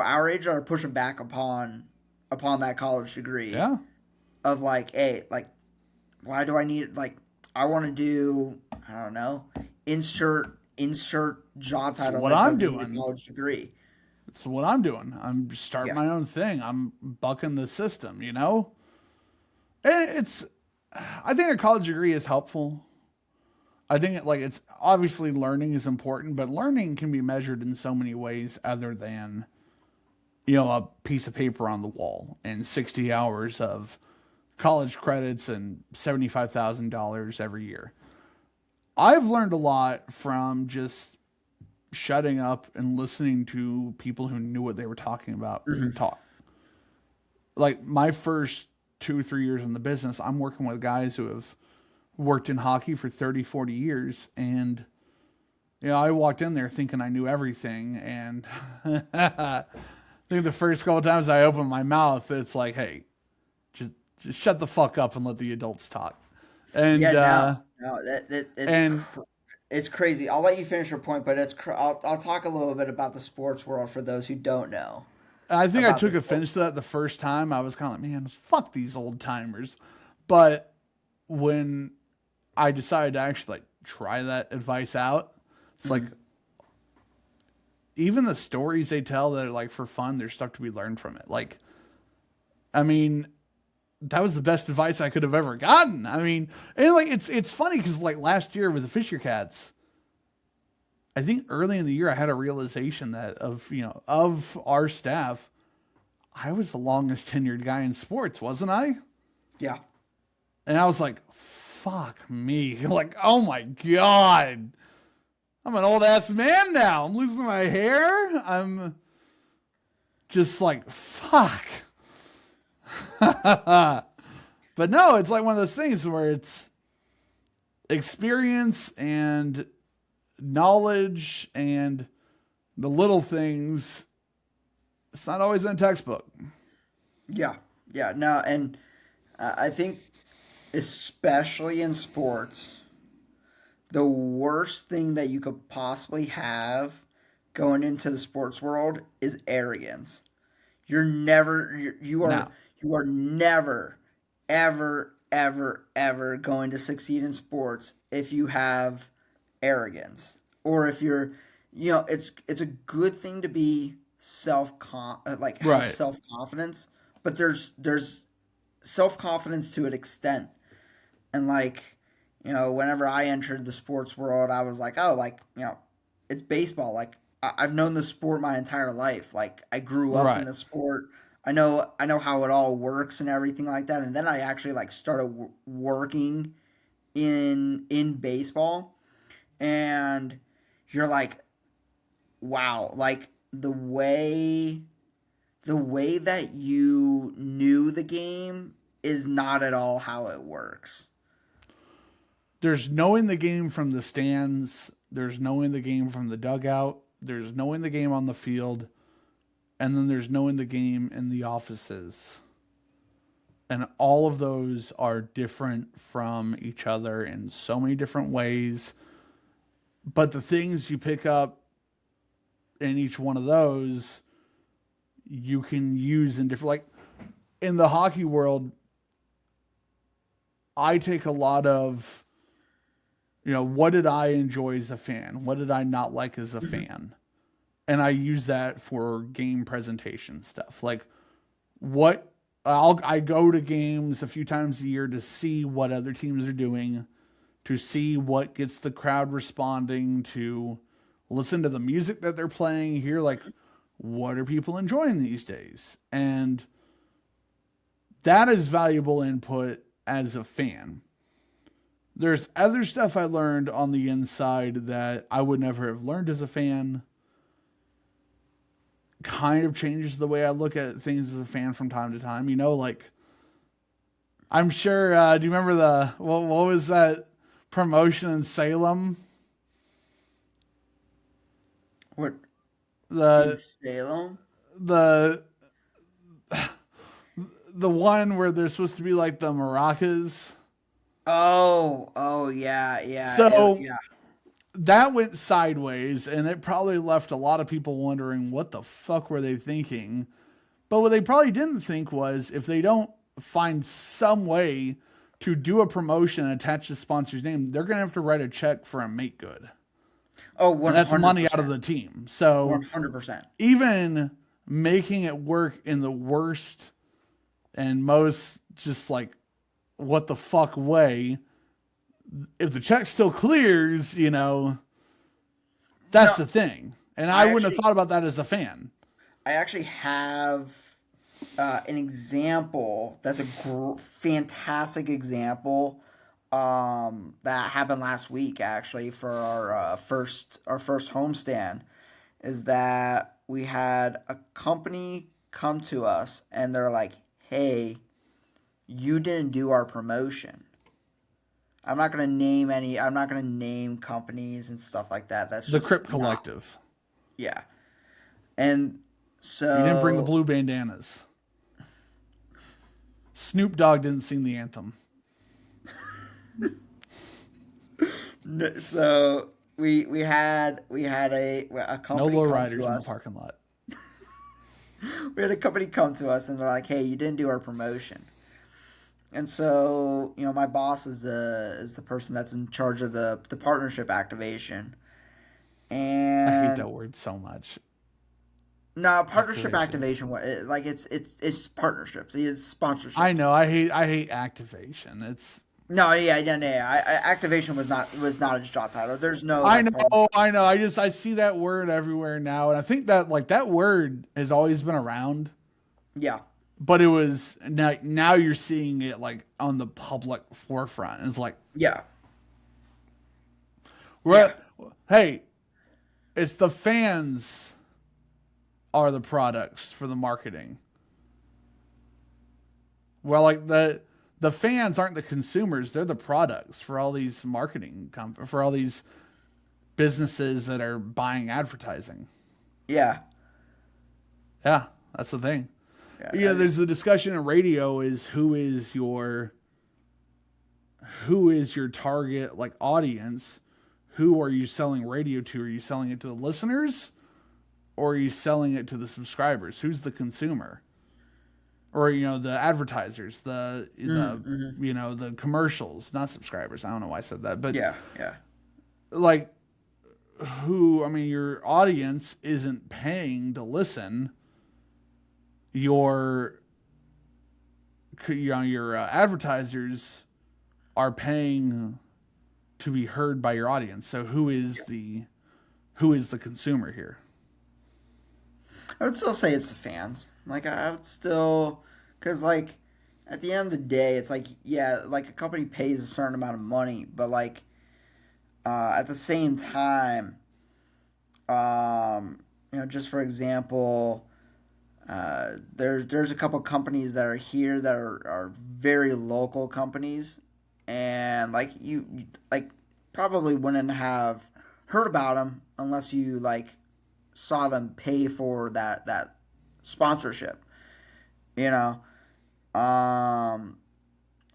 S2: our age that are pushing back upon that college degree,
S1: Yeah.
S2: of like, hey, like, why do I need, like, I want to do, I don't know, insert job
S1: So
S2: title
S1: what
S2: that
S1: I'm
S2: doesn't need a
S1: doing,
S2: college degree.
S1: it's what I'm doing. I'm starting
S2: Yeah.
S1: my own thing. I'm bucking the system, you know? And I think a college degree is helpful. I think it's obviously learning is important, but learning can be measured in so many ways other than, a piece of paper on the wall and 60 hours of college credits and $75,000 every year. I've learned a lot from just shutting up and listening to people who knew what they were talking about
S2: Hmm.
S1: talk. Like my first 2 or 3 years in the business, I'm working with guys who have worked in hockey for 30, 40 years. And, I walked in there thinking I knew everything. And I think the first couple of times I opened my mouth, it's like, hey, just shut the fuck up and let the adults talk. And,
S2: Yeah, no, no, that it's
S1: and
S2: it's crazy. I'll let you finish your point, but I'll talk a little bit about the sports world for those who don't know
S1: I think I
S2: about the
S1: took
S2: sports.
S1: offense to that the first time. I was kind of like, man, fuck these old timers. But when I decided to actually like try that advice out, it's like even the stories they tell that are like for fun, there's stuff to be learned from it. Like, I mean, that was the best advice I could have ever gotten. I mean, and like it's funny because like last year with the Fisher Cats, I think early in the year I had a realization that of our staff, I was the longest tenured guy in sports, wasn't I?
S2: Yeah.
S1: And I was like, fuck me. Like, oh my God. I'm an old ass man now. I'm losing my hair. I'm just like, fuck. But no, it's like one of those things where it's experience and knowledge and the little things. It's not always in a textbook.
S2: Yeah. Yeah. No, and I think especially in sports, the worst thing that you could possibly have going into the sports world is arrogance. You're never
S1: No.
S2: you are never ever going to succeed in sports if you have arrogance, or if you're, it's a good thing to be like have
S1: Right.
S2: self-confidence, but there's self-confidence to an extent. And like, whenever I entered the sports world, I was like, oh, like, it's baseball. Like, I've known the sport my entire life. Like, I grew up in
S1: Right.
S2: the sport. I know how it all works and everything like that. And then I actually like started working in baseball, and you're like, wow, like the way that you knew the game is not at all how it works.
S1: There's knowing the game from the stands, there's knowing the game from the dugout, there's knowing the game on the field, and then there's knowing the game in the offices. And all of those are different from each other in so many different ways. But the things you pick up in each one of those, you can use in different, like in the hockey world, I take a lot of, what did I enjoy as a fan? What did I not like as a fan? And I use that for game presentation stuff. Like what I go to games a few times a year to see what other teams are doing, to see what gets the crowd responding, to listen to the music that they're playing, hear like what are people enjoying these days? And that is valuable input as a fan. There's other stuff I learned on the inside that I would never have learned as a fan. Kind of changes the way I look at things as a fan from time to time. Like I'm sure. Do you remember what was that promotion in Salem?
S2: What, in
S1: The
S2: Salem?
S1: the the one where there's supposed to be like the maracas.
S2: Oh, yeah,
S1: So
S2: yeah.
S1: that went sideways, and it probably left a lot of people wondering what the fuck were they thinking. But what they probably didn't think was if they don't find some way to do a promotion and attach the sponsor's name, they're going to have to write a check for a make good.
S2: Oh,
S1: And that's money out of
S2: 100%.
S1: the team. So
S2: 100%.
S1: even making it work in the worst and most just like what the fuck way, if the check still clears, that's
S2: No,
S1: the thing. And I
S2: I
S1: wouldn't have
S2: actually
S1: thought about that as a fan.
S2: I actually have an example that's a fantastic example, that happened last week actually for our first homestand. Is that we had a company come to us and they're like, "Hey, you didn't do our promotion." I'm not gonna name companies and stuff like that. That's
S1: The
S2: just
S1: Crip
S2: not.
S1: Collective.
S2: Yeah. And
S1: You didn't bring the
S2: so
S1: blue bandanas. Snoop Dogg didn't sing the anthem.
S2: so we had a
S1: No
S2: company
S1: low
S2: come
S1: riders
S2: to
S1: in the
S2: us.
S1: parking lot.
S2: We had a company come to us and they're like, "Hey, you didn't do our promotion." And so, my boss is the person that's in charge of the partnership activation.
S1: I hate
S2: And
S1: that word so much.
S2: no, partnership
S1: Activation.
S2: activation, like it's partnerships, it's
S1: I
S2: sponsorships.
S1: know. I hate activation. It's.
S2: No, yeah. Activation was not his job title. There's no
S1: I
S2: like
S1: know. I know. I see that word everywhere now, and I think that like that word has always been around,
S2: yeah,
S1: but it was now you're seeing it like on the public forefront. And it's like,
S2: yeah,
S1: we're
S2: yeah,
S1: hey, it's the fans are the products for the marketing. Well, like the fans aren't the consumers; they're the products for all these for all these businesses that are buying advertising.
S2: yeah,
S1: Yeah, that's the thing.
S2: yeah.
S1: There's the discussion in radio is who is your target like audience? Who are you selling radio to? Are you selling it to the listeners, or are you selling it to the subscribers? Who's the consumer? Or the advertisers, the commercials, not subscribers. I don't know why I said that, but
S2: Yeah, yeah,
S1: like your audience isn't paying to listen. Your advertisers are paying to be heard by your audience. So who is the consumer here?
S2: I would still say it's the fans. Like I would still, because like at the end of the day, it's like yeah, like a company pays a certain amount of money, but like at the same time, just for example, there's a couple companies that are here that are very local companies, and like you like probably wouldn't have heard about them unless you like saw them pay for that sponsorship, you know. Um,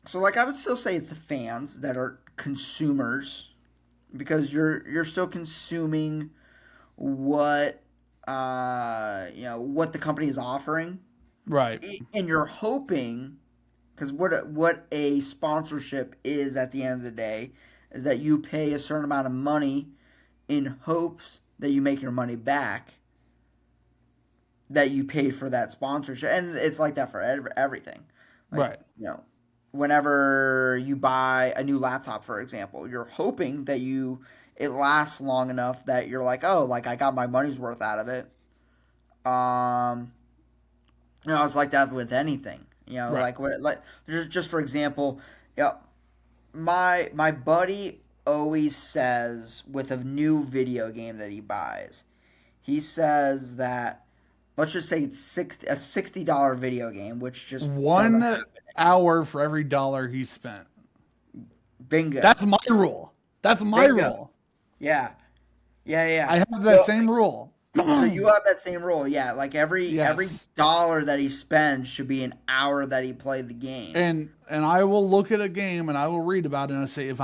S2: so like I would still say it's the fans that are consumers because you're still consuming what what the company is offering,
S1: Right.
S2: and you're hoping because what a sponsorship is at the end of the day is that you pay a certain amount of money in hopes that you make your money back that you paid for that sponsorship, and it's like that for everything. Like
S1: Right.
S2: whenever you buy a new laptop, for example, you're hoping that it lasts long enough that you're like, oh, like I got my money's worth out of it. Um, it's like that with anything.
S1: Right.
S2: Like just for example, my buddy always says with a new video game that he buys, he says that let's just say it's a $60 video game, which just doesn't
S1: 1 hour for every dollar he spent.
S2: bingo,
S1: That's my rule. That's my
S2: bingo,
S1: rule.
S2: yeah, yeah,
S1: I
S2: yeah.
S1: have that same rule.
S2: So you have that same rule, yeah. Like every
S1: Yes.
S2: dollar that he spends should be an hour that he played the game.
S1: And I will look at a game and I will read about it and I say if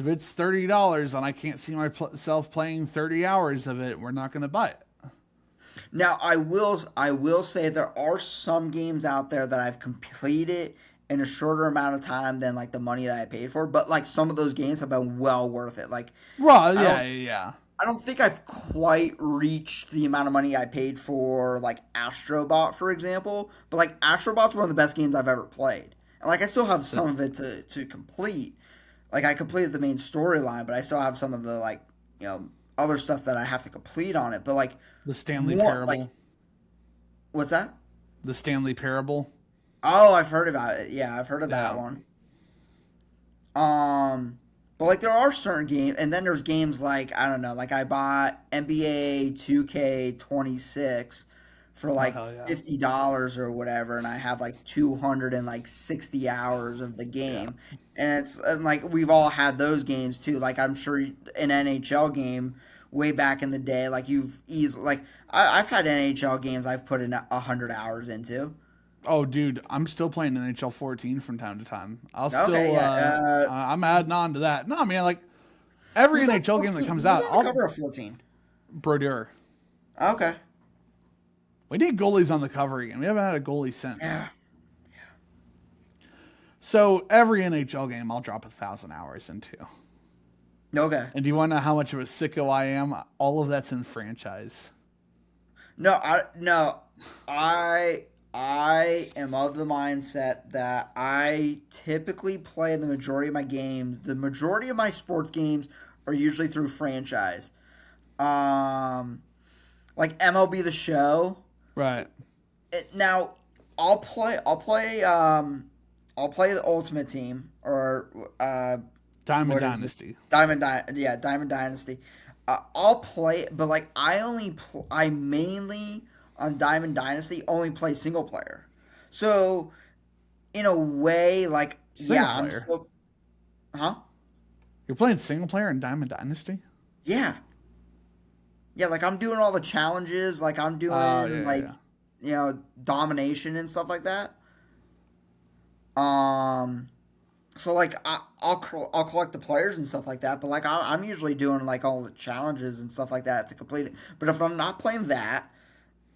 S1: it's $30 and I can't see myself playing 30 hours of it, we're not going to buy it.
S2: Now I will say there are some games out there that I've completed in a shorter amount of time than like the money that I paid for, but like some of those games have been well worth it. Like
S1: Right,
S2: I don't
S1: yeah.
S2: I don't think I've quite reached the amount of money I paid for like Astrobot, for example. But like Astrobot's one of the best games I've ever played, and like I still have some of it to complete. Like I completed the main storyline, but I still have some of the like other stuff that I have to complete on it. But like
S1: The Stanley
S2: more
S1: Parable.
S2: like what's that?
S1: The Stanley Parable.
S2: Oh, I've heard about it. Yeah, I've heard of that
S1: Yeah.
S2: one. But like there are certain games, and then there's games like I don't know, like I bought NBA 2K26 for like
S1: Hell yeah.
S2: $50 or whatever, and I have like 260 hours of the
S1: Yeah.
S2: game, and like we've all had those games too. Like I'm sure an NHL game way back in the day, like you've easily like I've had NHL games I've put in 100 hours into.
S1: Oh, dude, I'm still playing NHL 14 from time to time. I'll
S2: Okay,
S1: still,
S2: yeah,
S1: I'm adding on to that. No, man, like Every
S2: Who's on
S1: NHL game that
S2: 14?
S1: comes
S2: Who's
S1: out,
S2: on the cover of 14?
S1: Brodeur.
S2: Okay.
S1: We need goalies on the cover again. We haven't had a goalie since.
S2: Yeah.
S1: So every NHL game, I'll drop 1,000 hours into.
S2: Okay.
S1: And do you want to know how much of a sicko I am? All of that's in franchise.
S2: No, I am of the mindset that I typically play the majority of my games. The majority of my sports games are usually through franchise. Like MLB The Show.
S1: Right.
S2: Now, I'll play the Ultimate Team or
S1: Diamond Dynasty.
S2: Diamond Dynasty. I'll play, but like I mainly on Diamond Dynasty only play single player. So in a way, like I'm still, huh?
S1: You're playing single player in Diamond Dynasty?
S2: Yeah. Yeah, like I'm doing all the challenges, like I'm doing domination and stuff like that. So like I'll collect the players and stuff like that, but like I'm usually doing like all the challenges and stuff like that to complete it. But if I'm not playing that,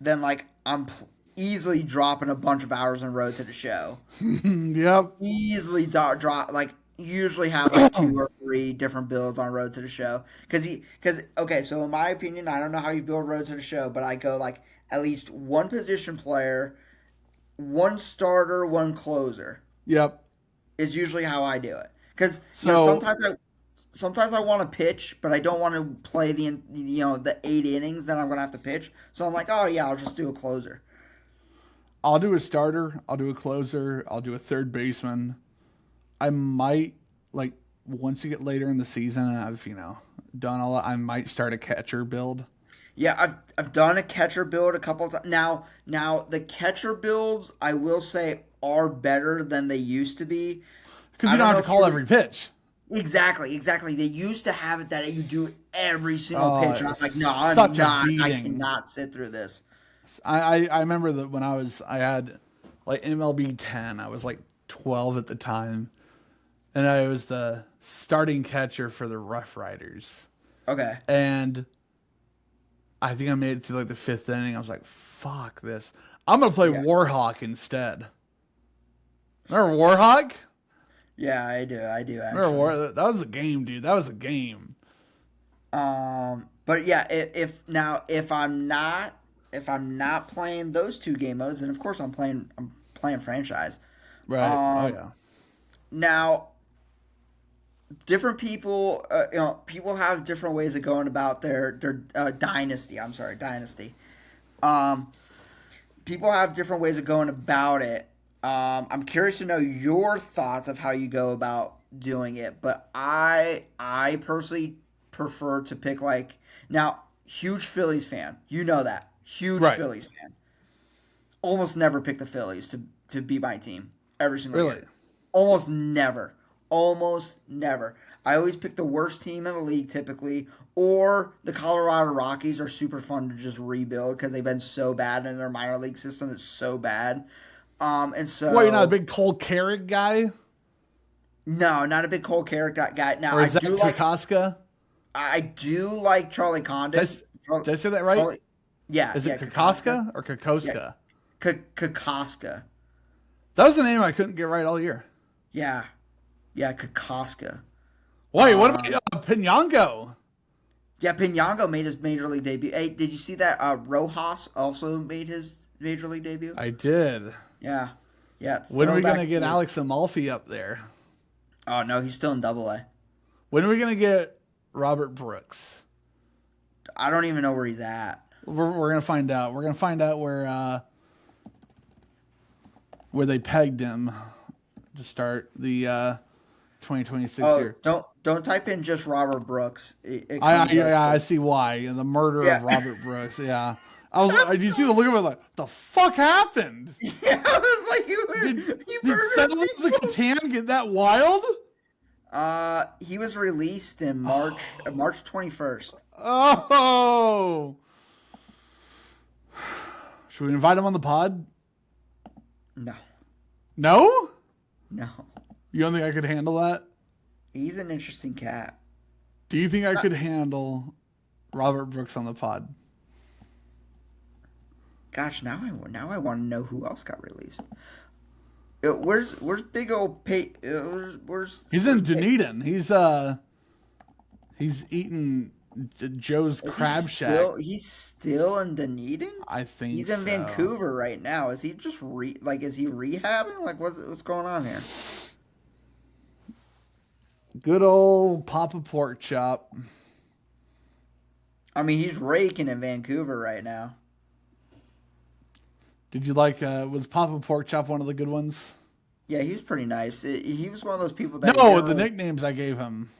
S2: then like I'm easily dropping a bunch of hours in Road to the Show.
S1: Yep.
S2: Easily drop like usually have like 2 or 3 different builds on Road to the Show because okay, so in my opinion, I don't know how you build Road to the Show, but I go like at least 1 position player, 1 starter, 1 closer.
S1: Yep.
S2: Is usually how I do it because sometimes I want to pitch, but I don't want to play the 8 innings that I'm gonna have to pitch. So I'm like, oh yeah, I'll just do a closer.
S1: I'll do a starter. I'll do a closer. I'll do a third baseman. I might like once you get later in the season and I've done all that, I might start a catcher build.
S2: Yeah, I've done a catcher build a couple of times. Now the catcher builds I will say are better than they used to be.
S1: Because you don't have to call every pitch.
S2: Exactly. They used to have it that you do every single pitch, and I was like, no, I cannot sit through this.
S1: I remember that when I had like MLB 10, I was like 12 at the time, and I was the starting catcher for the Rough Riders.
S2: Okay.
S1: And I think I made it to like the 5th inning. I was like, fuck this. I'm going to play Warhawk instead. Remember Warhawk?
S2: Yeah, I do actually.
S1: Remember that was a game, dude. That was a game.
S2: But yeah, if I'm not playing those 2 game modes, then of course I'm playing franchise.
S1: Right.
S2: Now, different people, people have different ways of going about their dynasty. I'm sorry, dynasty. People have different ways of going about it. I'm curious to know your thoughts of how you go about doing it, but I personally prefer to pick huge Phillies fan. You know that. Huge Phillies fan. Almost never pick the Phillies to be my team every single year. Almost never. I always pick the worst team in the league typically, or the Colorado Rockies are super fun to just rebuild because they've been so bad and their minor league system is so bad. And so,
S1: you're not a big Cole Carrick guy?
S2: No, not a big Cole Carrick guy. Now,
S1: or is that Kokoska?
S2: I do like Charlie Condon.
S1: Did I say that right?
S2: Yeah.
S1: Is it Kokoska or Kokoska?
S2: Yeah. Kokoska.
S1: That was the name I couldn't get right all year.
S2: Yeah, Kokoska.
S1: Wait, what about Pinyango?
S2: Yeah, Pinyango made his major league debut. Hey, did you see that Rojas also made his major league debut?
S1: I did.
S2: Yeah.
S1: When are we going to get Alex Amalfi up there?
S2: Oh, no, he's still in AA.
S1: When are we going to get Robert Brooks?
S2: I don't even know where he's at.
S1: We're going to find out. We're going to find out where they pegged him to start the 2026 year.
S2: Don't type in just Robert Brooks.
S1: I see why. The murder of Robert Brooks. Yeah. I was like, did you see the look of it like, what the fuck happened?
S2: Yeah, I was like,
S1: did Settlers of Catan get that wild?
S2: He was released in March 21st.
S1: Oh. Should we invite him on the pod?
S2: No.
S1: No?
S2: No.
S1: You don't think I could handle that?
S2: He's an interesting cat.
S1: Do you think I could handle Robert Brooks on the pod?
S2: Gosh, now I want to know who else got released. Where's big old Pate?
S1: He's in Dunedin. He's eating Joe's Crab Shack.
S2: He's still in Dunedin.
S1: I think
S2: He's in
S1: so.
S2: Vancouver right now. Is he just is he rehabbing? Like what's going on here?
S1: Good old Papa Pork Chop.
S2: I mean, he's raking in Vancouver right now.
S1: Did you like? Was Papa Pork Chop one of the good ones?
S2: Yeah, he was pretty nice. He was one of those people that.
S1: No, the nicknames I gave him.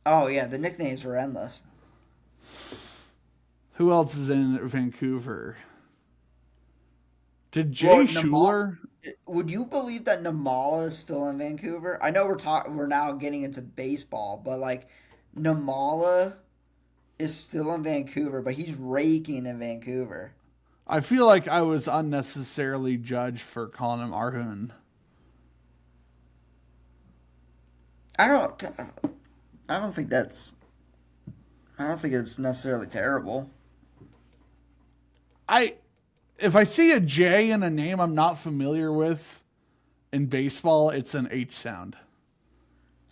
S2: Oh yeah, the nicknames were endless.
S1: Who else is in Vancouver? Did Jay Schuler?
S2: Would you believe that Namala is still in Vancouver? I know we're now getting into baseball, but like Namala is still in Vancouver, but he's raking in Vancouver.
S1: I feel like I was unnecessarily judged for calling him Arjun.
S2: I don't think it's necessarily terrible.
S1: If I see a J in a name I'm not familiar with in baseball, it's an H sound.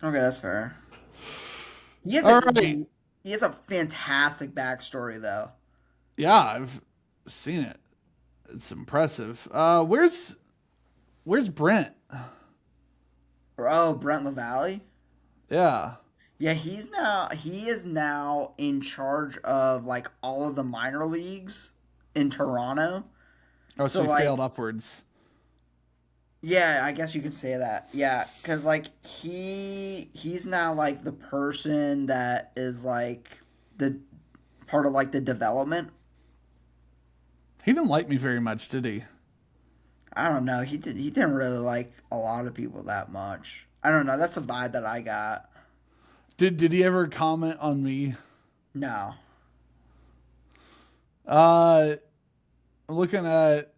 S2: Okay, that's fair. He has a fantastic backstory though.
S1: Yeah, I've seen it. It's impressive. Where's Brent?
S2: Oh, Brent LaValle?
S1: Yeah.
S2: Yeah, he is now in charge of like all of the minor leagues in Toronto.
S1: Oh, so he failed upwards.
S2: Yeah, I guess you could say that. Yeah, because like he's now like the person that is like the part of like the development.
S1: He didn't like me very much, did he?
S2: I don't know. He didn't really like a lot of people that much. I don't know. That's a vibe that I got.
S1: Did he ever comment on me?
S2: No.
S1: I'm looking at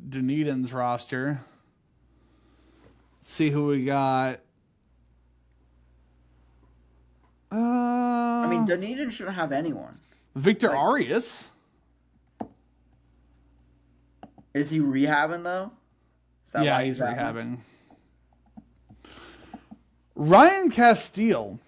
S1: Dunedin's roster. See who we got.
S2: I mean, Dunedin shouldn't have anyone.
S1: Victor Arias.
S2: Is he rehabbing though?
S1: Yeah, he's rehabbing. Ryan Castile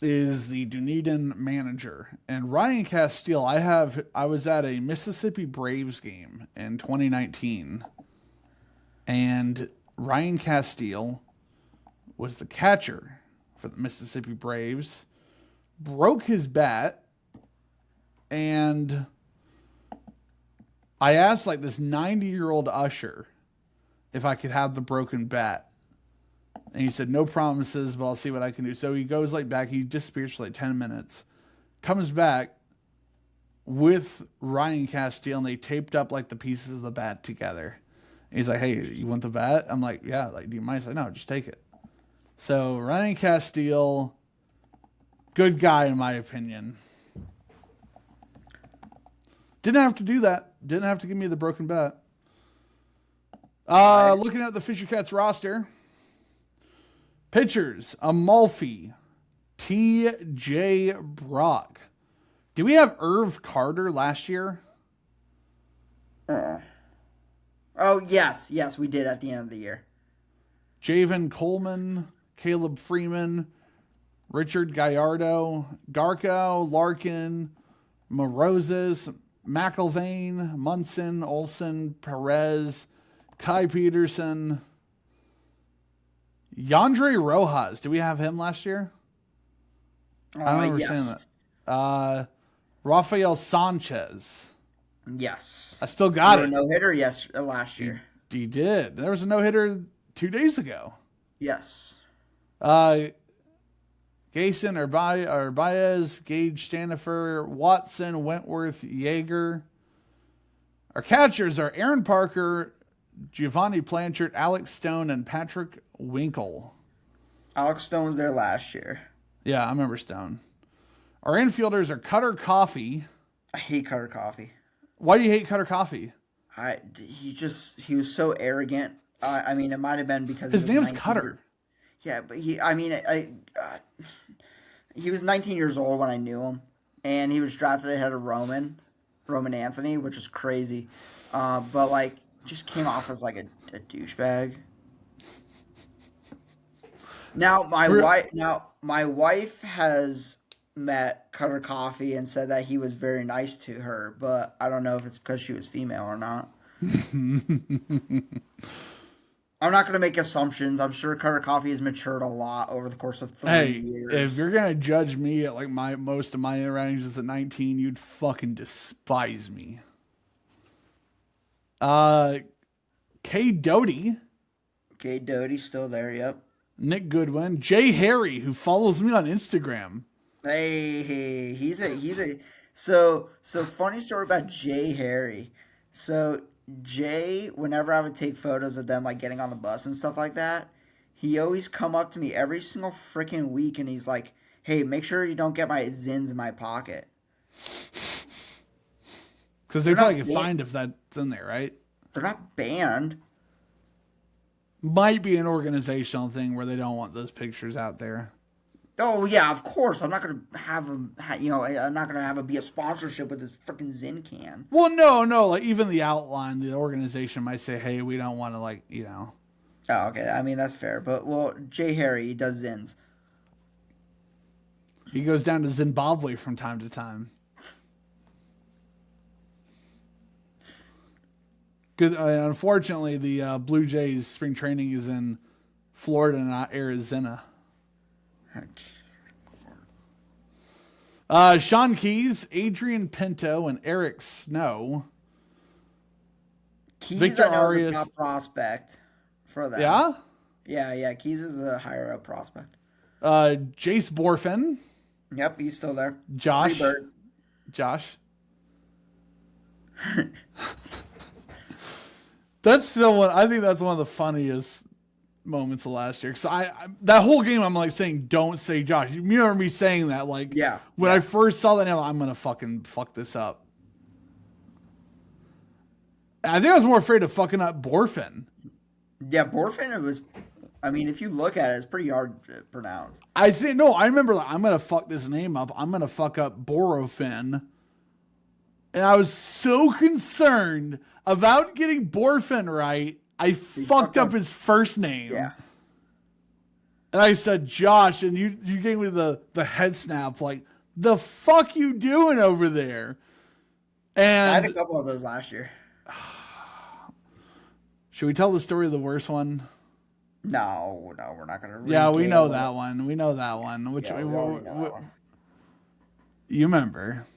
S1: is the Dunedin manager, and Ryan Castile, I was at a Mississippi Braves game in 2019, and Ryan Castile was the catcher for the Mississippi Braves, broke his bat, and I asked like this 90-year-old usher if I could have the broken bat. And he said, no promises, but I'll see what I can do. So he goes like back. He disappears for like 10 minutes. Comes back with Ryan Castile, and they taped up like the pieces of the bat together. And he's like, hey, you want the bat? I'm like, yeah. Like, do you mind? He's like, no, just take it. So Ryan Castile, good guy in my opinion. Didn't have to do that. Didn't have to give me the broken bat. Looking at the Fisher Cats roster. Pitchers, Amalfi, T.J. Brock. Did we have Irv Carter last year?
S2: Oh, yes, we did at the end of the year.
S1: Javen Coleman, Caleb Freeman, Richard Gallardo, Garco, Larkin, Moroses, McIlvain, Munson, Olson, Perez, Kai Peterson, Yandre Rojas. Did we have him last year? I don't remember saying that. Rafael Sanchez.
S2: Yes.
S1: I still got it.
S2: No hitter last year.
S1: He did. There was a no hitter 2 days ago.
S2: Yes.
S1: Gayson, Baez, Gage Stanifer, Watson, Wentworth, Yeager. Our catchers are Aaron Parker, Giovanni Blanchard, Alex Stone, and Patrick Winkle.
S2: Alex Stone was there last year.
S1: Yeah, I remember Stone. Our infielders are Cutter Coffee.
S2: I hate Cutter Coffee.
S1: Why do you hate Cutter Coffee?
S2: He was so arrogant. I mean, it might have been because
S1: his name's Cutter.
S2: Yeah, but he was 19 years old when I knew him, and he was drafted ahead of Roman Anthony, which is crazy. But like, just came off as like a douchebag. My wife has met Cutter Coffee and said that he was very nice to her, but I don't know if it's because she was female or not. I'm not going to make assumptions. I'm sure Cutter Coffee has matured a lot over the course of 3 years.
S1: If you're gonna judge me at like most of my interactions at 19, you'd fucking despise me. K Doty.
S2: Okay, Doty's still there. Yep.
S1: Nick Goodwin, Jay Harry, who follows me on Instagram.
S2: Hey, he's a. So funny story about Jay Harry. So Jay, whenever I would take photos of them like getting on the bus and stuff like that, he always come up to me every single freaking week and he's like, "Hey, make sure you don't get my Zins in my pocket."
S1: Because they probably can find if that's in there, right?
S2: They're not banned.
S1: Might be an organizational thing where they don't want those pictures out there.
S2: Oh yeah, of course. I'm not gonna have him. I'm not gonna have him be a sponsorship with his freaking Zin can.
S1: Well, no. Like even the outline, the organization might say, "Hey, we don't want to
S2: Oh, okay. I mean that's fair. But Jay Harry, he does Zins.
S1: He goes down to Zimbabwe from time to time. Good. Unfortunately, the Blue Jays spring training is in Florida, not Arizona. Sean Keys, Adrian Pinto, and Eric Snow.
S2: Keys,
S1: Victor
S2: I know,
S1: Arias,
S2: is a top prospect for them.
S1: Yeah?
S2: Yeah. Keys is a higher up prospect.
S1: Jace Borfin.
S2: Yep, he's still there.
S1: Josh. That's still one. I think that's one of the funniest moments of last year. Because that whole game, I'm like saying, don't say Josh. You remember me saying that? Like, when I first saw that, I'm gonna fucking fuck this up. I think I was more afraid of fucking up Borfin.
S2: Yeah, Borfin. It was. I mean, if you look at it, it's pretty hard to pronounce.
S1: I remember like, I'm gonna fuck this name up. I'm gonna fuck up Borofin. And I was so concerned about getting Borfin right, I fucked up his first name.
S2: Yeah.
S1: And I said Josh, and you gave me the head snap, like, the fuck you doing over there? And
S2: I had a couple of those last year.
S1: Should we tell the story of the worst one?
S2: No, we're not gonna.
S1: Yeah, we know that one. We know that one.
S2: We know that one.
S1: You remember?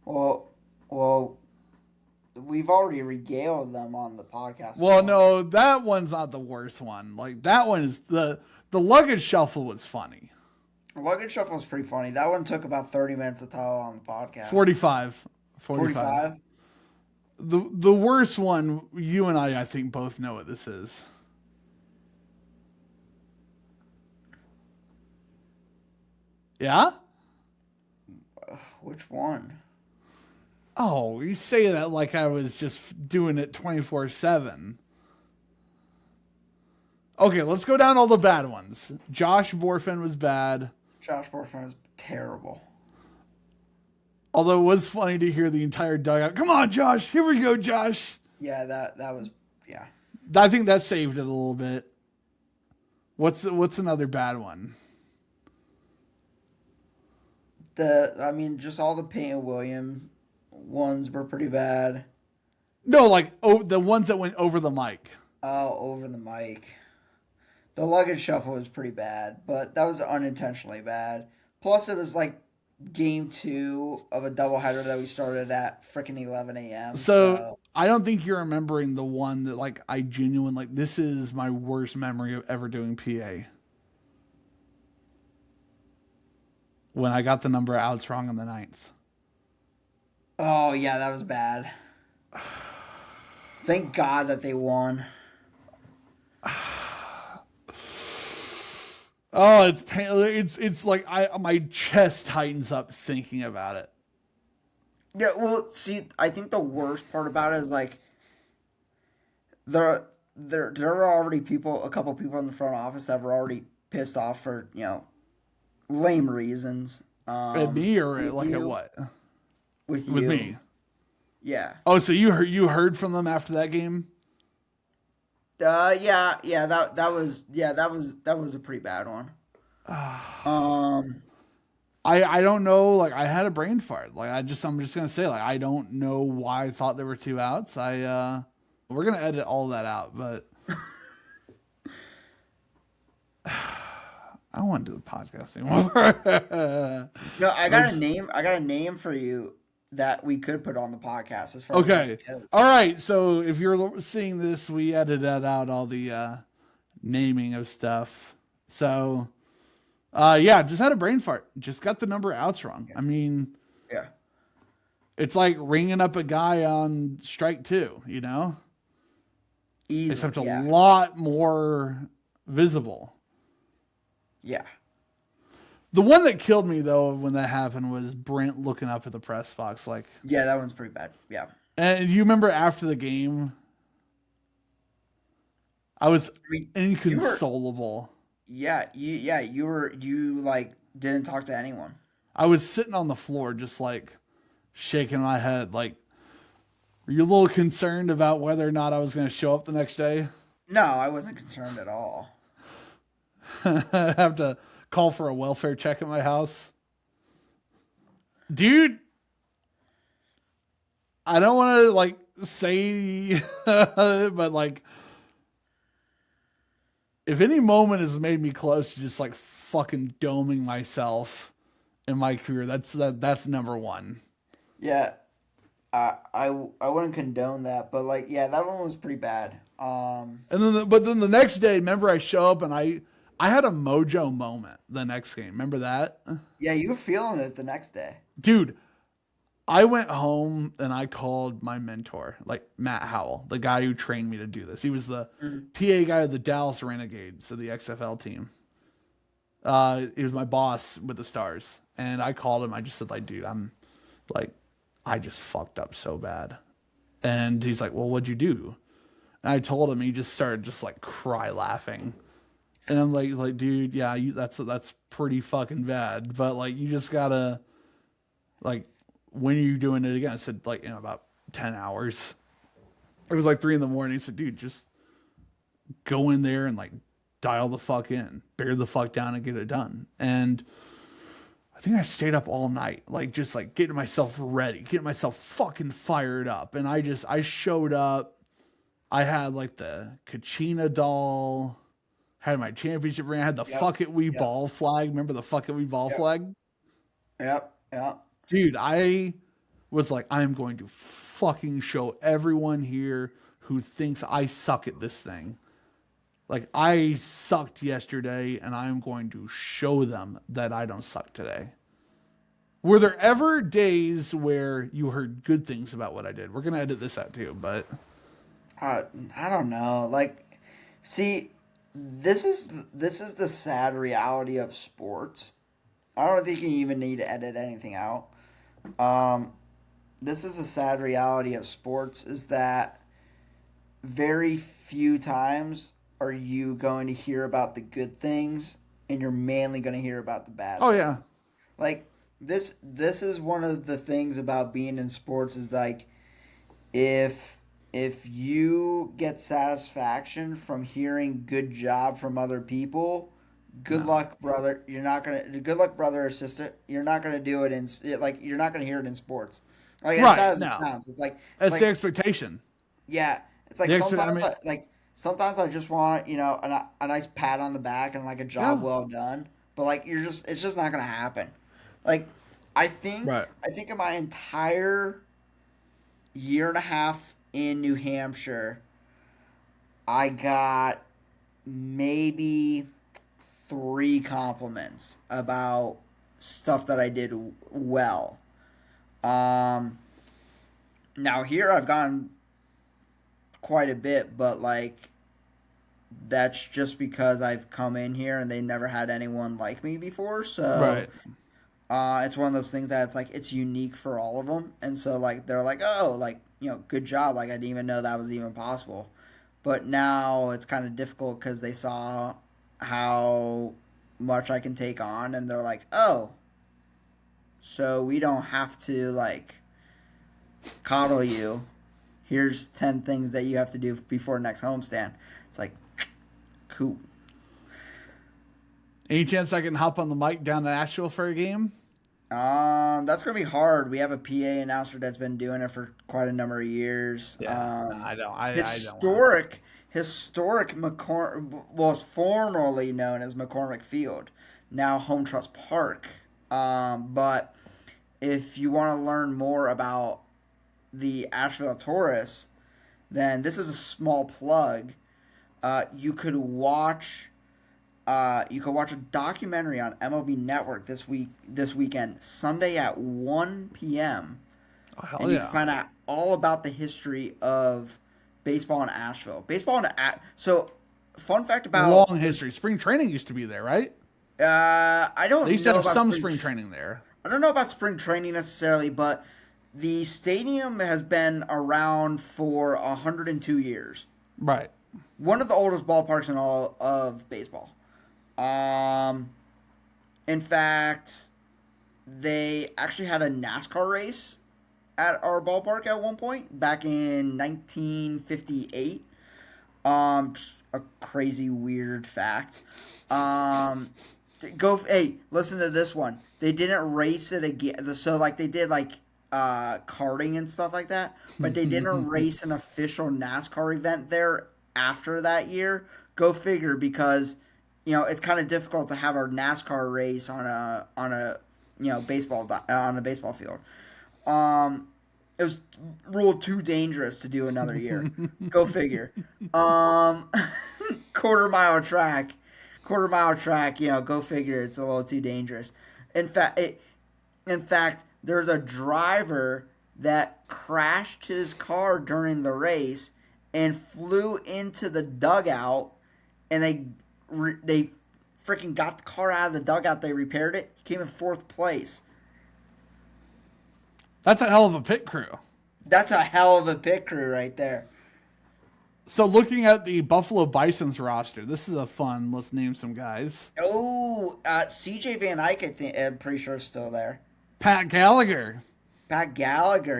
S2: Well, we've already regaled them on the podcast.
S1: Well, no, that one's not the worst one. Like that one is the luggage shuffle was funny.
S2: The luggage shuffle was pretty funny. That one took about 30 minutes to tell on the podcast.
S1: 45.
S2: 45.
S1: The worst one, you and I think both know what this is. Yeah?
S2: Which one?
S1: Oh, you say that like I was just doing it 24/7. Okay, let's go down all the bad ones. Josh Borfin was bad.
S2: Josh Borfin was terrible.
S1: Although it was funny to hear the entire dugout. Come on, Josh. Here we go, Josh.
S2: Yeah, that was, yeah.
S1: I think that saved it a little bit. What's another bad one?
S2: Just all the Peyton Williams ones were pretty bad.
S1: No, like the ones that went over the mic.
S2: Oh, over the mic. The luggage shuffle was pretty bad, but that was unintentionally bad. Plus, it was like game 2 of a doubleheader that we started at freaking 11 a.m.
S1: So I don't think you're remembering the one that like I genuinely like. This is my worst memory of ever doing PA. When I got the number of outs wrong in the 9th.
S2: Oh, yeah, that was bad. Thank God that they won.
S1: Oh, it's like my chest tightens up thinking about it.
S2: Yeah, well, see, I think the worst part about it is like there are already a couple people in the front office that were already pissed off for lame reasons.
S1: At me or
S2: With
S1: like at
S2: you,
S1: what?
S2: with
S1: With
S2: you,
S1: me.
S2: yeah.
S1: Oh, so you heard from them after that game?
S2: Yeah. That was a pretty bad one. Um,
S1: I don't know. Like I had a brain fart. Like I'm just gonna say like I don't know why I thought there were two outs. We're gonna edit all that out, but I don't want to do the podcast anymore.
S2: no, I
S1: I'm
S2: got a
S1: just-
S2: name. I got a name for you that we could put on the podcast as far as like
S1: okay.
S2: it goes.
S1: All right. So if you're seeing this, we edited out all the naming of stuff. So yeah, just had a brain fart. Just got the number of outs wrong. I mean,
S2: Yeah,
S1: it's like ringing up a guy on strike two, you know?
S2: easily.
S1: Except a
S2: Yeah,
S1: lot more visible.
S2: yeah.
S1: The one that killed me though when that happened was Brent looking up at the press box like,
S2: Yeah, that one's pretty bad. Yeah.
S1: and you remember after the game I was
S2: I mean, you were,
S1: inconsolable.
S2: you like didn't talk to anyone.
S1: I was sitting on the floor just like shaking my head like, were you a little concerned about whether or not I was going to show up the next day?
S2: No, I wasn't concerned at all.
S1: I have to call for a welfare check at my house. Dude, I don't want to like say, but like, if any moment has made me close to just like fucking doming myself in my career, that's number one.
S2: Yeah, I wouldn't condone that, but like, yeah, that one was pretty bad.
S1: And then, but then the next day, remember I show up and I had a mojo moment the next game. Remember that,
S2: Yeah, you were feeling it the next day.
S1: dude? I went home and I called my mentor, like Matt Howell, the guy who trained me to do this. He was the PA guy of the Dallas Renegades of the XFL team. He was my boss with the Stars. And I called him. I just said, like, dude, I'm like, I just fucked up so bad. And he's like, well, what'd you do? And I told him. He just started just like cry laughing. And I'm like, dude, yeah, that's pretty fucking bad. But like, you just gotta like, when are you doing it again? I said, like, about 10 hours. It was like 3 a.m. He said, dude, just go in there and like dial the fuck in, bear the fuck down and get it done. And I think I stayed up all night, like just like getting myself ready, getting myself fucking fired up. And I showed up. I had like the Kachina doll, had my championship ring, I had the
S2: Yep.
S1: fuck it we
S2: Yep.
S1: ball flag. Remember the fuck it we ball
S2: Yep.
S1: flag?
S2: Yep.
S1: Dude, I was like, I'm going to fucking show everyone here who thinks I suck at this thing. Like, I sucked yesterday, and I'm going to show them that I don't suck today. Were there ever days where you heard good things about what I did? We're going to edit this out too, but
S2: I don't know. Like, see, this is the sad reality of sports. I don't think you even need to edit anything out. This is a sad reality of sports is that very few times are you going to hear about the good things, and you're mainly going to hear about the bad
S1: oh
S2: things.
S1: yeah.
S2: Like this is one of the things about being in sports is like if you get satisfaction from hearing good job from other people, good
S1: No.
S2: luck, brother. You're not gonna good luck, brother or sister. You're not gonna do it in like you're not gonna hear it in sports. Like as
S1: Right,
S2: sad as it
S1: no.
S2: sounds, it's
S1: That's
S2: like
S1: the expectation.
S2: yeah, it's like
S1: The expect I
S2: sometimes
S1: mean,
S2: sometimes I just want a nice pat on the back and like a job
S1: yeah.
S2: well done. But like it's just not gonna happen. Like I think
S1: Right.
S2: I think in my entire year and a half in New Hampshire, I got maybe 3 compliments about stuff that I did well. Um, Now here I've gotten quite a bit, but like that's just because I've come in here and they never had anyone like me before. So
S1: Right.
S2: it's one of those things that it's like it's unique for all of them, and so like they're like, oh, like good job. Like I didn't even know that was even possible. But now it's kind of difficult because they saw how much I can take on, and they're like, oh, so we don't have to like coddle you. Here's 10 things that you have to do before next homestand. It's like, cool.
S1: Any chance I can hop on the mic down to Nashville for a game?
S2: That's gonna be hard. We have a PA announcer that's been doing it for quite a number of years.
S1: Yeah, no, I don't. I
S2: Historic was formerly known as McCormick Field, now Home Trust Park. But if you want to learn more about the Asheville Taurus, then this is a small plug. You could watch a documentary on MLB Network this weekend, Sunday at 1 p.m.
S1: Oh, hell
S2: and you
S1: yeah.
S2: can find out all about the history of baseball in Asheville. So, fun fact about
S1: Long history. Spring training used to be there, right?
S2: I don't.
S1: They used to
S2: know
S1: have
S2: about
S1: some spring training there.
S2: I don't know about spring training necessarily, but the stadium has been around for 102 years.
S1: Right.
S2: One of the oldest ballparks in all of baseball. In fact, they actually had a NASCAR race at our ballpark at one point back in 1958. Just a crazy weird fact. Hey, listen to this one. They didn't race it again. So like they did like karting and stuff like that, but they didn't race an official NASCAR event there after that year. Go figure, because it's kind of difficult to have a NASCAR race on a baseball on a baseball field. It was ruled too dangerous to do another year. Go figure. Quarter mile track. Go figure. It's a little too dangerous. In fact, there's a driver that crashed his car during the race and flew into the dugout, and they freaking got the car out of the dugout. They repaired it. He came in 4th place.
S1: That's a hell of a pit crew.
S2: That's a hell of a pit crew right there.
S1: So looking at the Buffalo Bison's roster, this is a fun. Let's name some guys.
S2: Oh, CJ Van Eyck, I'm pretty sure is still there.
S1: Pat Gallagher.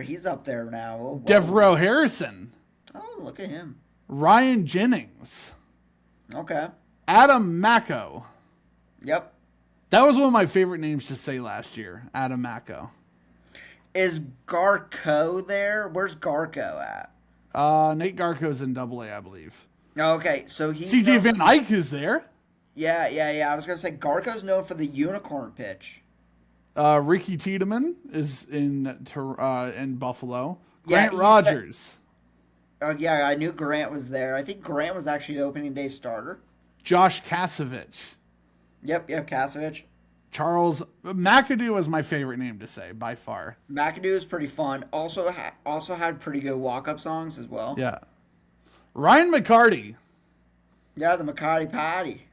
S2: He's up there now. Whoa.
S1: Devereaux Harrison.
S2: Oh, look at him.
S1: Ryan Jennings.
S2: Okay.
S1: Adam Macko.
S2: Yep.
S1: That was one of my favorite names to say last year. Adam Macko.
S2: Is Garco there? Where's Garco at?
S1: Nate Garco's in AA, I believe.
S2: Okay, so he's
S1: CJ Van Eyck is there.
S2: Yeah. I was gonna say Garco's known for the unicorn pitch.
S1: Ricky Tiedemann is in Buffalo. Grant Rogers.
S2: Yeah, I knew Grant was there. I think Grant was actually the opening day starter.
S1: Josh Kasevich.
S2: Yep, Kasevich.
S1: Charles McAdoo was my favorite name to say by far.
S2: McAdoo is pretty fun. Also had pretty good walk-up songs as well.
S1: Yeah. Ryan McCarty.
S2: Yeah, the McCarty Party.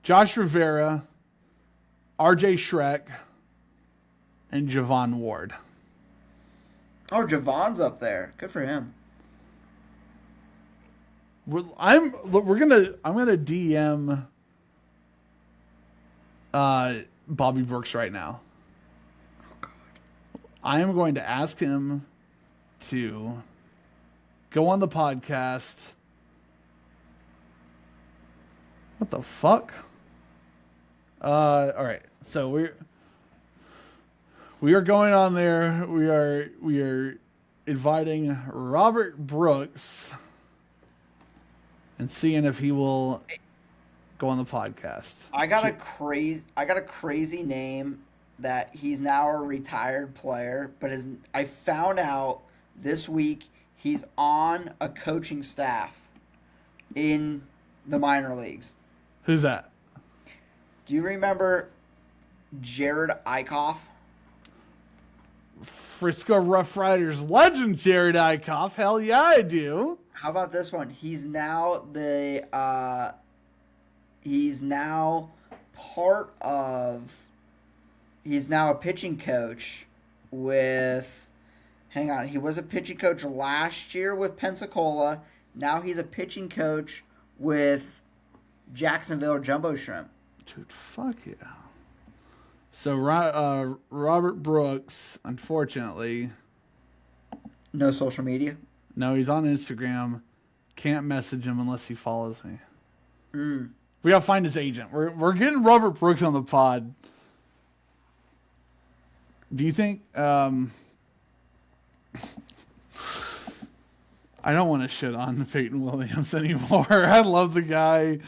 S1: Josh Rivera. RJ Schreck. And Javon Ward.
S2: Oh, Javon's up there. Good for him.
S1: I'm gonna DM Bobby Brooks right now.
S2: Oh God.
S1: I am going to ask him to go on the podcast. What the fuck? All right. So we are going on there. We are inviting Robert Brooks and seeing if he will go on the podcast.
S2: I got a crazy name that he's now a retired player, but I found out this week he's on a coaching staff in the minor leagues.
S1: Who's that?
S2: Do you remember Jared Eichhoff?
S1: Frisco Rough Riders legend Jared Eichhoff. Hell yeah, I do.
S2: How about this one? He's now a pitching coach with, hang on, he was a pitching coach last year with Pensacola. Now he's a pitching coach with Jacksonville Jumbo Shrimp.
S1: Dude, fuck yeah. So Robert Brooks, unfortunately,
S2: No social media.
S1: no, he's on Instagram. Can't message him unless he follows me.
S2: Mm.
S1: We gotta find his agent. We're getting Robert Brooks on the pod. Do you think? I don't want to shit on Peyton Williams anymore. I love the guy,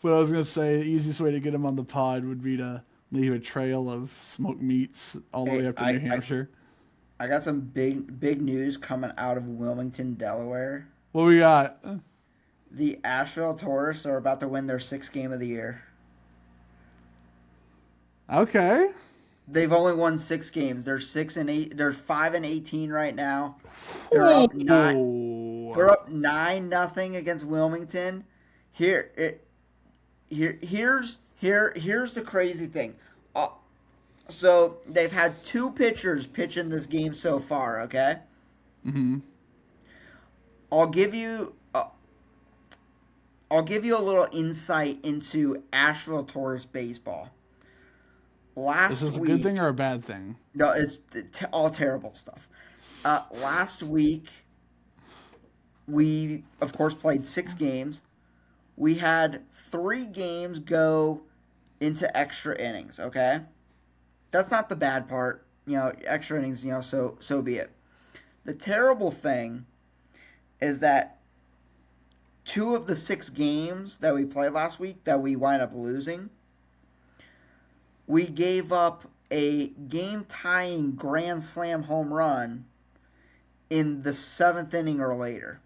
S1: but I was gonna say the easiest way to get him on the pod would be to leave a trail of smoked meats all the way up to New Hampshire.
S2: I got some big news coming out of Wilmington, Delaware.
S1: What we got?
S2: The Asheville Tourists are about to win their 6th game of the year.
S1: Okay.
S2: They've only won 6 games. They're 6-8. They're 5-18 right now. They're up 9. They're up 9-0 against Wilmington. Here's the crazy thing. So they've had 2 pitchers pitch in this game so far. Okay.
S1: Mm-hmm.
S2: I'll give you a little insight into Asheville Tourist baseball.
S1: Is this a good thing or a bad thing?
S2: No, it's all terrible stuff. Last week, we, of course, played 6 games. We had 3 games go into extra innings, okay? That's not the bad part. Extra innings, so be it. The terrible thing is that 2 of the 6 games that we played last week that we wind up losing, we gave up a game-tying grand slam home run in the 7th inning or later.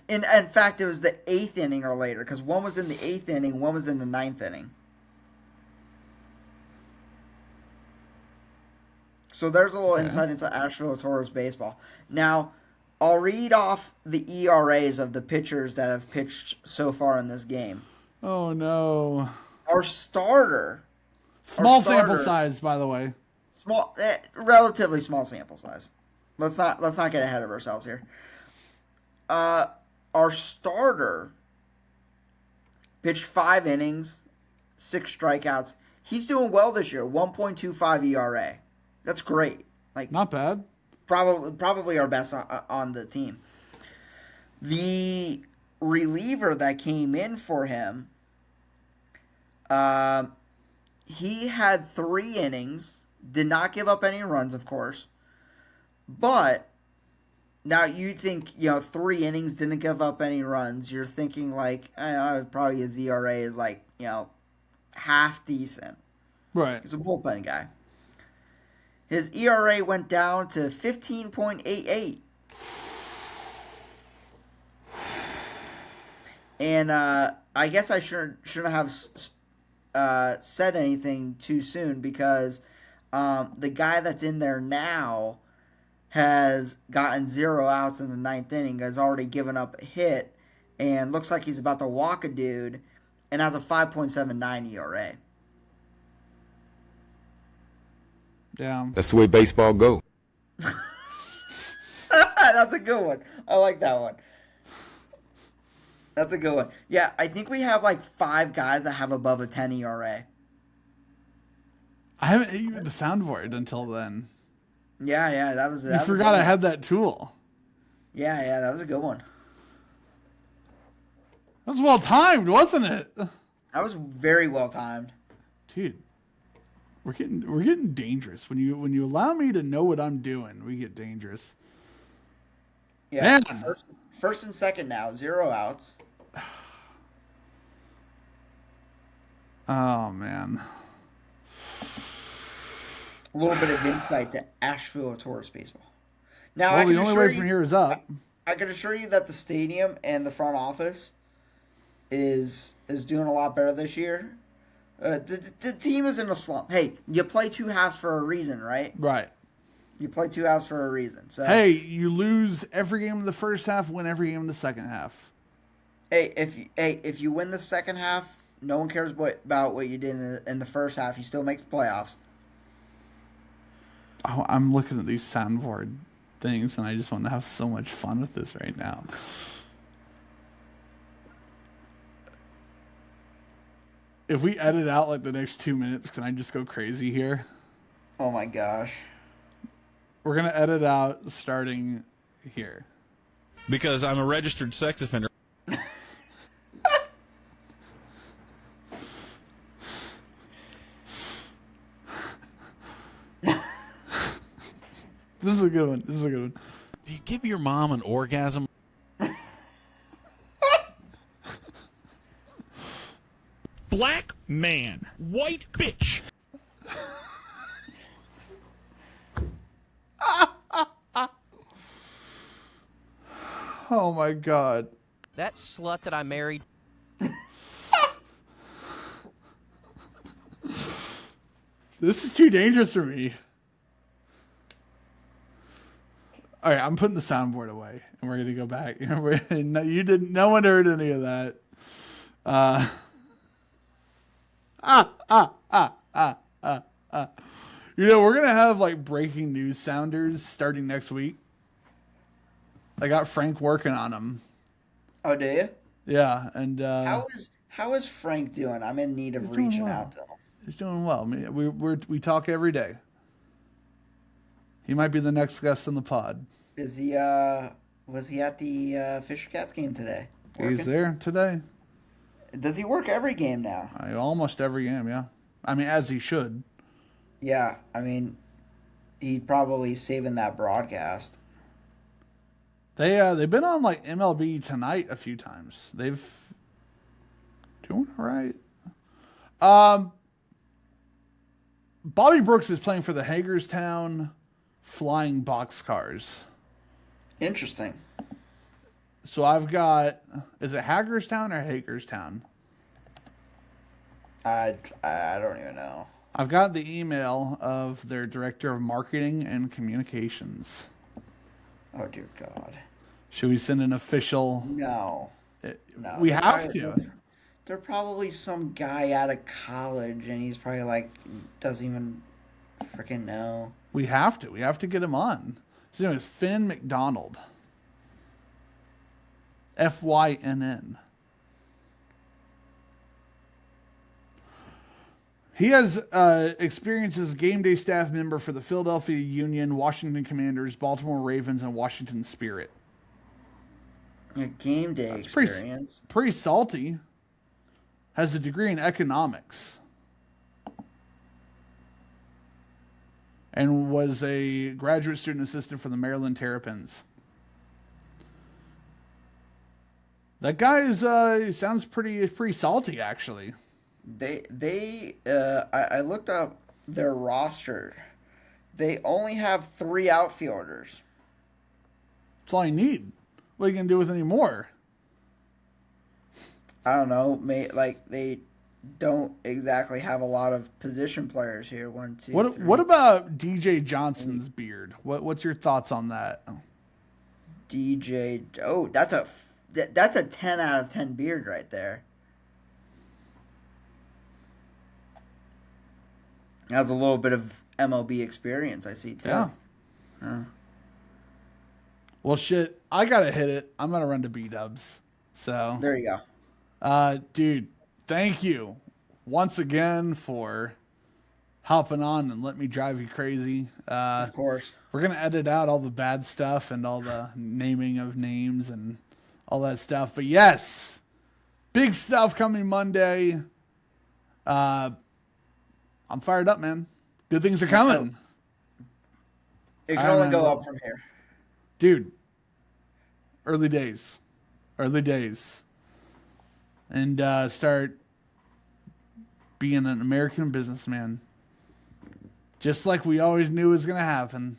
S2: In fact, it was the 8th inning or later, because one was in the 8th inning, one was in the 9th inning. So there's a little insight into Asheville Tourist baseball. Now, I'll read off the ERAs of the pitchers that have pitched so far in this game.
S1: Oh, no.
S2: Our starter...
S1: Small sample size, by the way.
S2: Relatively small sample size. Let's not get ahead of ourselves here. Our starter pitched 5 innings, 6 strikeouts. He's doing well this year. 1.25 ERA. That's great.
S1: Not bad.
S2: Probably our best on the team. The reliever that came in for him, he had 3 innings, did not give up any runs, of course. But now you think, 3 innings, didn't give up any runs. You're thinking probably his ERA is half decent.
S1: Right.
S2: He's a bullpen guy. His ERA went down to 15.88. And I guess I shouldn't have said anything too soon, because the guy that's in there now has gotten 0 outs in the 9th inning, has already given up a hit, and looks like he's about to walk a dude, and has a 5.79 ERA.
S1: Yeah.
S3: That's the way baseball go.
S2: That's a good one. I like that one. That's a good one. Yeah, I think we have 5 guys that have above a 10 ERA.
S1: I haven't hit you with the soundboard until then.
S2: Yeah, that was.
S1: You forgot I had that tool.
S2: Yeah, that was a good one.
S1: That was well timed, wasn't it?
S2: That was very well timed.
S1: Dude, we're getting dangerous. When you allow me to know what I'm doing, we get dangerous.
S2: Yeah.
S1: Man.
S2: First and second now, 0 outs.
S1: Oh man.
S2: A little bit of insight to Asheville Tourist baseball. Now,
S1: Well, the only way from here is up.
S2: I can assure you that the stadium and the front office is doing a lot better this year. The team is in a slump. Hey, you play 2 halves for a reason, right?
S1: Right.
S2: You play 2 halves for a reason. So
S1: hey, you lose every game in the first half, win every game in the second half.
S2: Hey, if you win the second half, no one cares about what you did in the first half. You still make the playoffs.
S1: Oh, I'm looking at these soundboard things, and I just want to have so much fun with this right now. If we edit out like the next 2 minutes, can I just go crazy here?
S2: Oh my gosh.
S1: We're gonna edit out starting here.
S3: Because I'm a registered sex offender.
S1: This is a good one. This is a good one.
S3: Do you give your mom an orgasm?
S4: Black man, white bitch.
S1: Oh my god.
S5: That slut that I married.
S1: This is too dangerous for me. All right, I'm putting the soundboard away, and we're gonna go back. You didn't. No one heard any of that. We're gonna have like breaking news sounders starting next week. I got Frank working on them.
S2: Oh, do you?
S1: Yeah, and
S2: How is Frank doing? I'm in need of
S1: He's doing
S2: reaching
S1: well.
S2: out to him.
S1: he's doing well. I mean, we talk every day. He might be the next guest on the pod.
S2: Is he? Was he at the Fisher Cats game today?
S1: He's there today.
S2: Does he work every game now?
S1: Almost every game, yeah. I mean, as he should.
S2: Yeah, I mean, he's probably saving that broadcast.
S1: They've been on like MLB Tonight a few times. They've doing all right. Bobby Brooks is playing for the Hagerstown Flying Boxcars.
S2: Interesting.
S1: So I've got, is it Hagerstown or Hagerstown?
S2: I don't even know.
S1: I've got the email of their director of marketing and communications.
S2: Oh dear God.
S1: Should we send an official?
S2: No. No.
S1: We have to.
S2: They're probably some guy out of college, and he's probably like doesn't even freaking know.
S1: We have to. We have to get him on. His name is Finn McDonald. FYNN. He has experience as a game day staff member for the Philadelphia Union, Washington Commanders, Baltimore Ravens, and Washington Spirit.
S2: A game day
S1: That's
S2: experience.
S1: Pretty salty. Has a degree in economics. And was a graduate student assistant for the Maryland Terrapins. That guy is he sounds pretty salty, actually.
S2: I looked up their roster. They only have 3 outfielders.
S1: That's all you need. What are you gonna do with any more?
S2: I don't know. They don't exactly have a lot of position players here. 1, 2, 3.
S1: What about DJ Johnson's beard? What's your thoughts on that?
S2: DJ? Oh, that's a 10 out of 10 beard right there. Has a little bit of MLB experience, I see too.
S1: Yeah. Well, shit, I gotta hit it. I'm gonna run to B-dubs. So
S2: There you go.
S1: Dude, thank you once again for hopping on and letting me drive you crazy.
S2: Of course.
S1: We're going to edit out all the bad stuff and all the naming of names and all that stuff. But yes, big stuff coming Monday. I'm fired up, man. Good things are coming.
S2: It can
S1: I
S2: only
S1: don't
S2: go
S1: know.
S2: up from here.
S1: Dude, early days. Early days. And start being an American businessman. Just like we always knew was going to happen.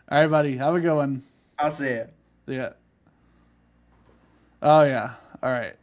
S1: All right, buddy. Have a good one.
S2: I'll see it.
S1: Yeah. Oh, yeah. All right.